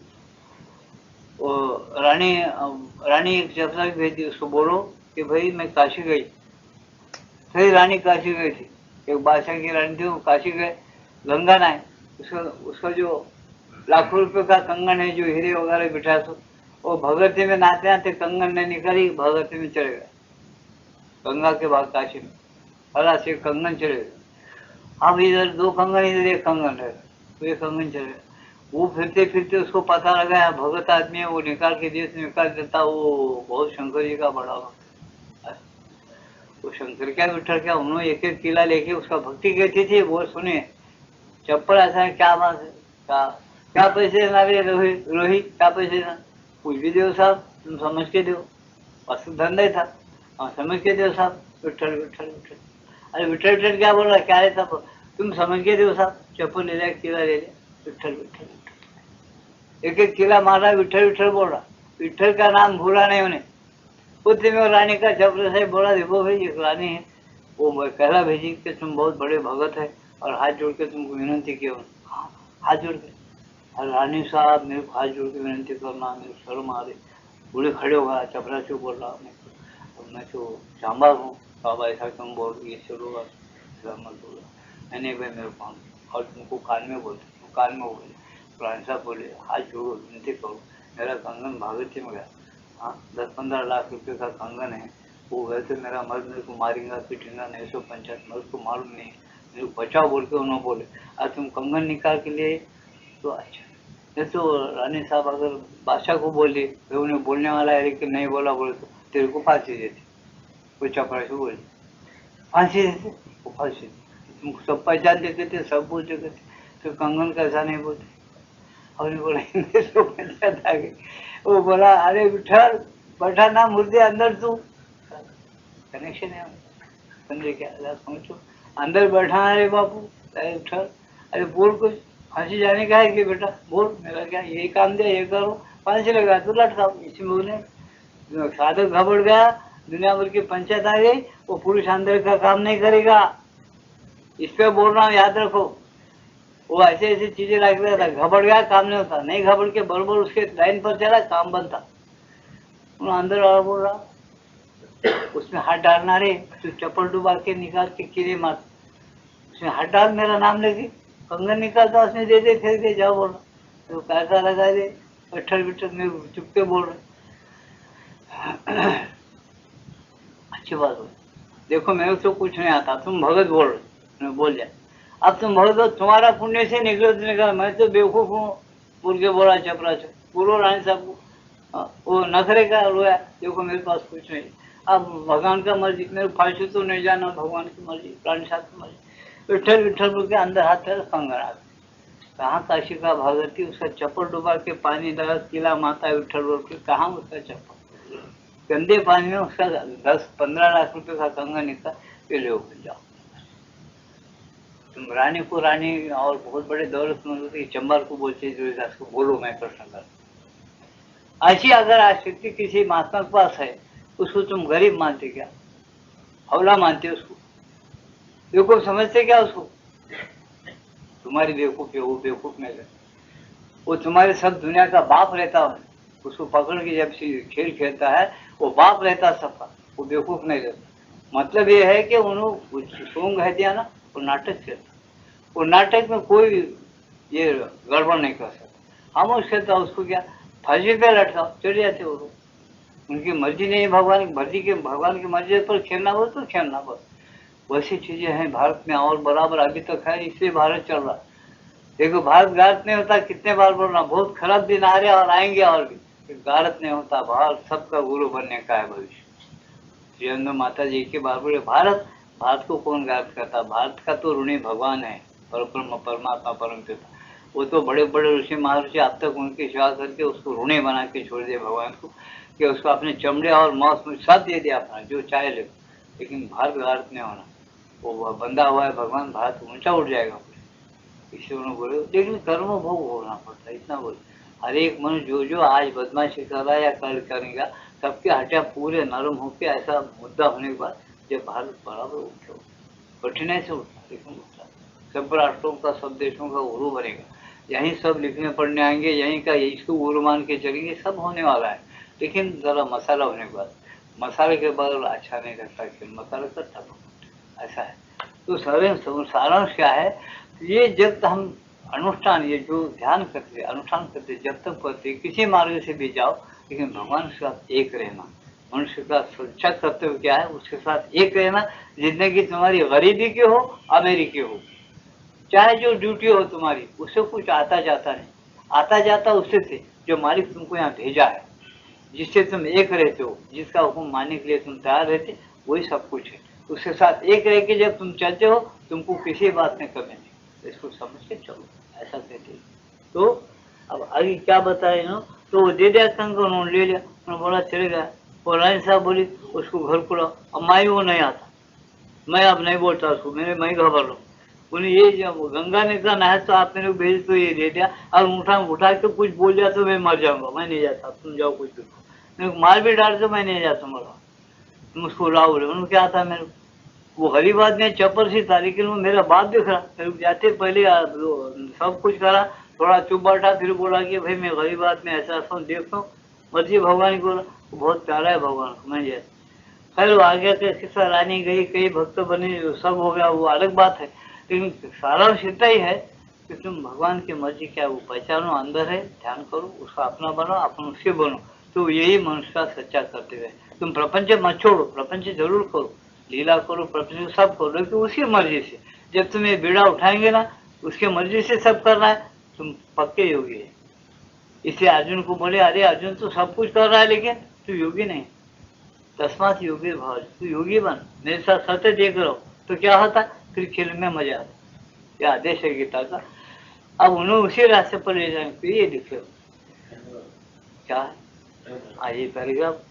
वो रानी एक जबसा भेजी, उसको बोलो कि भाई मैं काशी गई। सही रानी काशी गई थी, एक बादशाह की रानी थी, वो काशी गए, गंगा नहाए। उसका जो लाखों रुपए का कंगन है, जो हीरे वगैरह बिठा, तो वो भगवती में नहाते नहाते कंगन ने निकाली, भगवती में चले गए, गंगा के बाद काशी में फला से कंगन चले गए। अब इधर दो कंगन, इधर एक कंगन है, तो ये कंगन चले गए। वो फिरते फिरते उसको पता लगा है भगत आदमी है, वो निकाल के देश निकाल देता। वो बहुत शंकर जी का बड़ा भक्त। वो शंकर क्या विठल क्या, उन्होंने एक एक किला लेके उसका भक्ति कहती थी। वो सुने चप्पल ऐसा है, क्या बात है, क्या पैसे ना रे रोहित, क्या पैसे ना, कुछ भी दो साहब, तुम समझ के दो, असु धंधा ही था। हाँ समझ के दो साहब, विठल विठल विठल। अरे विठल विठल क्या बोल रहा, क्या रहता, तुम समझ के दो साहब, चप्पल ले लिया, किला ले लिया, विठल विठल विठल, एक एक किला मार रहा, विठल विठल बोल रहा। विठल का नाम भूला नहीं उन्हें। उतने में रानी का चप्पल से बोला, देखो भाई एक रानी है, वो कहला भेजी कि तुम बहुत बड़े भगत है और हाथ जोड़ के तुमको विनती की। हाथ जोड़ के और रानी साहब मेरे को हाथ जोड़ के विनती करना, मेरे को शर्म आ रही। बूढ़े खड़े हो गया, चपरा से बोल रहा मैं तो चांबार हूँ, बाबा ऐसा क्यों बोल रही है, चलो ऐसा मत बोलो। मैंने भाई मेरे को और तुमको कान में बोलते, कान में बोले। तो रानी साहब बोले हाथ जोड़ो विनती करो, मेरा कंगन भागीरथी में गया। हाँ 10-15 लाख रुपए का कंगन है, वो वैसे मेरा मर्द मेरे को मारेगा पीटेगा, नहीं सौ पंचायत मर्द को मालूम नहीं, मेरे को बचाओ बोल के उन्होंने बोले। आज तुम कंगन निकाल के लिए तो अच्छा। ये तो रानी साहब अगर बादशाह को बोली, उन्हें बोलने वाला है लेकिन नहीं बोला बोले तो तेरे को फांसी देते। कोई चपरासी बोले फांसी देते, वो फांसी देते। तुम सब पहचान देते थे, सब बोलते थे, तो कंगन कैसा नहीं बोलते। और बोला सौ पंचायत आ गई। वो बोला अरे विठल बैठा ना मुर्दे अंदर, तू कनेक्शन है समझे क्या, समझो अंदर बैठा है रे बापू। अरे विठल अरे बोल कुछ, फांसी जाने का है कि बेटा बोल, मेरा क्या यही काम दिया ये करो, फांसी लगा तो लटकाओ। इसमें बोले साधक घबड़ गया, दुनिया भर की पंचायत आ गई, वो पुरुष अंदर का काम नहीं करेगा। इस पे बोल रहा हूँ याद रखो। वो ऐसे ऐसी चीजें लग रहा था, घबड़ गया काम नहीं होता, नहीं घबड़ के बरबर उसके लाइन पर चला काम बनता। अंदर वाला बोल रहा उसमें हाथ डालना रे, तू चप्पल डुबा के निकाल के कीड़े मार, उसमें हाथ डाल मेरा नाम लेके, कंगन निकालता उसमें दे दे, फिर दे जाओ बोल रहा। तो पैसा लगा दे, अट्ठर बिट्ठर में चुपके बोल रहे। अच्छी बात हो, देखो मेरे तो कुछ नहीं आता, तुम भगत बोल रहे, मैं बोल जाए अब तुम भगत हो, तुम्हारा पुण्य से निकलो तो निकला, मैं तो बेवकूफ हूँ बोल के बोला चपरा से। बोलो रानी साहब को वो नखरे का रोया, देखो मेरे पास कुछ नहीं, अब भगवान का मर्जी, मेरे फांसी तो नहीं जाना, भगवान की मर्जी, रानी साहब की मर्जी। विठल विठल बोल के अंदर हाथ है कंगन आ, कहाँ काशी का भागवती उसका चप्पल डुबा के पानी लगा, किला माता विठल बोल के, कहाँ उसका चप्पल गंदे पानी में उसका 10-15 लाख रुपए का कंगन निकाल के ले जाओ। तुम रानी को रानी और बहुत बड़े दौलतमंद होते, चंबर को बोलते जोड़ीदास को, बोलो मैं प्रश्न कर। ऐसी अगर आसक्ति किसी महात्मा के पास है, उसको तुम गरीब मानते क्या, हौला मानते उसको, बेवकूफ समझते क्या उसको, तुम्हारी बेवकूफ है वो बेवकूफ नहीं रहता, वो तुम्हारे सब दुनिया का बाप रहता है, उसको पकड़ के जब खेल खेलता है वो बाप रहता सबका, वो बेवकूफ नहीं रहता। मतलब ये है कि उन्होंने सोंग है दिया ना, वो नाटक खेलता, वो नाटक में कोई ये गड़बड़ नहीं कर सकता। हम खेलता उसको क्या फांसी पे लटकाओ, चढ़ जाते वो लोग, उनकी मर्जी नहीं है, भगवान की मर्जी के, भगवान की मर्जी पर खेलना हो तो खेलना, बस वैसी चीजें हैं भारत में और बराबर अभी तक है, इसलिए भारत चल रहा है। देखो भारत गारत नहीं होता, कितने बार बोल रहा, बहुत खराब दिन आ रहे और आएंगे, और भी गारत नहीं होता, भारत सबका गुरु बनने का है भविष्य। श्री माता जी के बार बोले भारत, भारत को कौन गारत करता, भारत का तो ऋणी भगवान है, परमात्मा परम पिता, वो तो बड़े बड़े ऋषि महर्षि अब तक उनकी सेवा करके उसको ऋणी बना के छोड़ दिए भगवान को, कि उसको अपने चमड़े और मांस में सब दे दिया अपना जो चाहे ले, लेकिन भारत गारत नहीं होना, वो बंधा हुआ है भगवान, भारत ऊंचा उठ जाएगा। इसलिए उन्होंने बोले लेकिन कर्म भोग होना पड़ता है, इतना बोले। हर एक मनुष्य जो आज बदमाशी कर रहा है या कल करेगा, सबके हटिया पूरे नरम होके ऐसा मुद्दा होने के बाद जब भारत बराबर उठे, कठिनाई से उठता, लेकिन उठता, सब राष्ट्रों का सब देशों का गुरु बनेगा, यहीं सब लिखने पढ़ने आएंगे, यहीं का इसको गुरु मान के चलेंगे, सब होने वाला है। लेकिन जरा मसाला होने के बाद, मसाले के बाद अच्छा नहीं लगता, कि मसाला करता ऐसा है। तो सारांश क्या है, ये जब हम अनुष्ठान, ये जो ध्यान करते अनुष्ठान करते, जब तक करते किसी मार्ग से भी जाओ, लेकिन भगवान के साथ एक रहना, मनुष्य का सच्चा कर्तव्य क्या है, उसके साथ एक रहना। जिंदगी तुम्हारी गरीबी की हो अमीरी की हो, चाहे जो ड्यूटी हो तुम्हारी, उससे कुछ आता जाता नहीं, आता जाता उससे थे जो मालिक तुमको यहाँ भेजा है, जिससे तुम एक रहते हो, जिसका हुक्म मानने के लिए तुम तैयार रहते, वही सब कुछ है। उसके साथ एक रह के जब तुम चलते हो, तुमको किसी बात में कमी नहीं, इसको समझ के चलो, ऐसा कहते। तो अब आगे क्या बताए ना, तो वो दे दिया कंगन, उन्होंने ले लिया, उन्होंने बोला चले गया। और रानी साहब बोली उसको घर को लाओ, अब माई वो नहीं आता, मैं अब नहीं बोलता उसको, मैं घबरा रहा हूँ। बोले ये जब गंगा निकलना है तो आप मेरे को भेज तो ये दे दिया, और उठा के कुछ बोल दिया तो मैं मर जाऊंगा, मैं नहीं जाता, तुम जाओ कुछ भी, मेरे को मार भी डाल तो मैं नहीं जाता, मरा तुम उसको लाओ। बोले उन्होंने क्या था मेरे को, वो गरीब आदमी चप्पल सी था, लेकिन वो मेरा बाप भी खड़ा, मेरे को जाते पहले सब कुछ करा, थोड़ा चुप बैठा, फिर बोला कि भाई मैं गरीब आदमी ऐसा ऐसा हूँ, देखो मर्जी भगवान की बोला। बहुत प्यारा है भगवान मैं जैसे। खैर वो आगे के किस्सा रानी गई, कई भक्त बने, सब हो गया, वो अलग बात है। लेकिन सारांश इतना ही है कि तुम भगवान की मर्जी क्या है वो पहचानो, अंदर है, ध्यान करो, उसका अपना बनो, अपन उसके बनो, तो यही मनुष्य का सच्चा कर्तव्य है। तुम प्रपंच मत छोड़ो, प्रपंच जरूर करो, लीला करो, प्रपंच सब करो, लेकिन उसकी मर्जी से। जब तुम ये बीड़ा उठाएंगे ना, उसके मर्जी से सब करना है, तुम पक्के योगी है। इसलिए अर्जुन को बोले, अरे अर्जुन तू सब कुछ कर रहा है लेकिन तू योगी नहीं। तस्मात योगी भाव, तू योगी बन, मेरे साथ सत्य देख रहा हो, तो क्या होता, फिर खेल में मजा आता। यह आदेश है गीता का। अब उन्हें उसी रास्ते पर ले जाएंगे, तो ये दिखे क्या है। ये पैराग्राफ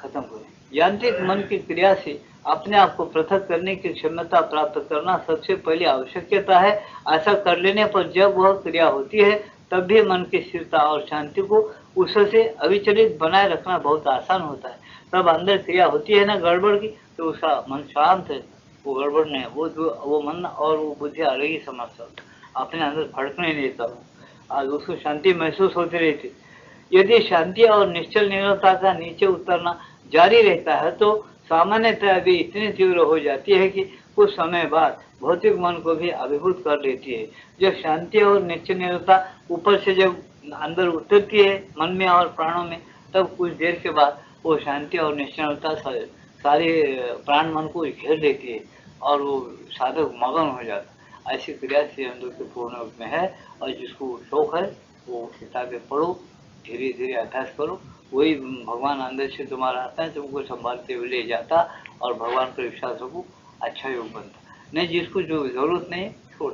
खत्म करें। यांत्रिक मन की क्रिया से अपने आप को पृथक करने की क्षमता प्राप्त करना सबसे पहली आवश्यकता है। ऐसा कर लेने पर जब वह क्रिया होती है, तब भी मन की स्थिरता और शांति को उससे अविचलित बनाए रखना बहुत आसान होता है। तब अंदर क्रिया होती है ना गड़बड़ की, तो उसका मन शांत है, वो गड़बड़ नहीं है, वो मन और वो बुद्धि अलग ही समझता होता, अपने अंदर भड़कने नहीं देता। आज उसको शांति महसूस होती रहती। यदि शांति और निश्चल निरवता का नीचे उतरना जारी रहता है, तो सामान्यतः भी इतनी तीव्र हो जाती है कि कुछ समय बाद भौतिक मन को भी अभिभूत कर लेती है। जब शांति और निश्चल निरवता ऊपर से जब अंदर उतरती है मन में और प्राणों में, तब कुछ देर के बाद वो शांति और निश्चलता सारे प्राण मन को घेर लेती है और वो साधक मगन हो जाता है। ऐसी क्रिया से हम लोग के पूर्ण रूप में है। और जिसको शौक है वो किताबें पढ़ो, धीरे धीरे अभ्यास करो, वही भगवान अंदर से तुम्हारा आता है, तुमको संभालते हुए ले जाता और भगवान पर विश्वास रखो, अच्छा योग बनता। नहीं जिसको जो जरूरत नहीं छोड़,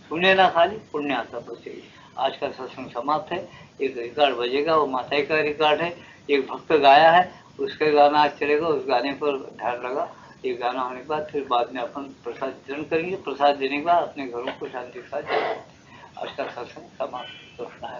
सुने ना खाली पुण्य आता बस यही। आज का सत्संग समाप्त है। एक रिकॉर्ड बजेगा, वो माता का रिकॉर्ड है, एक भक्त गाया है, उसका गाना आज चलेगा, उस गाने पर ध्यान लगा। ये गाना होने के बाद फिर बाद में अपन प्रसाद वितरण करेंगे, प्रसाद देने के बाद अपने घरों को शांति के साथ। आज का सत्संग समाप्त। कृष्ण है।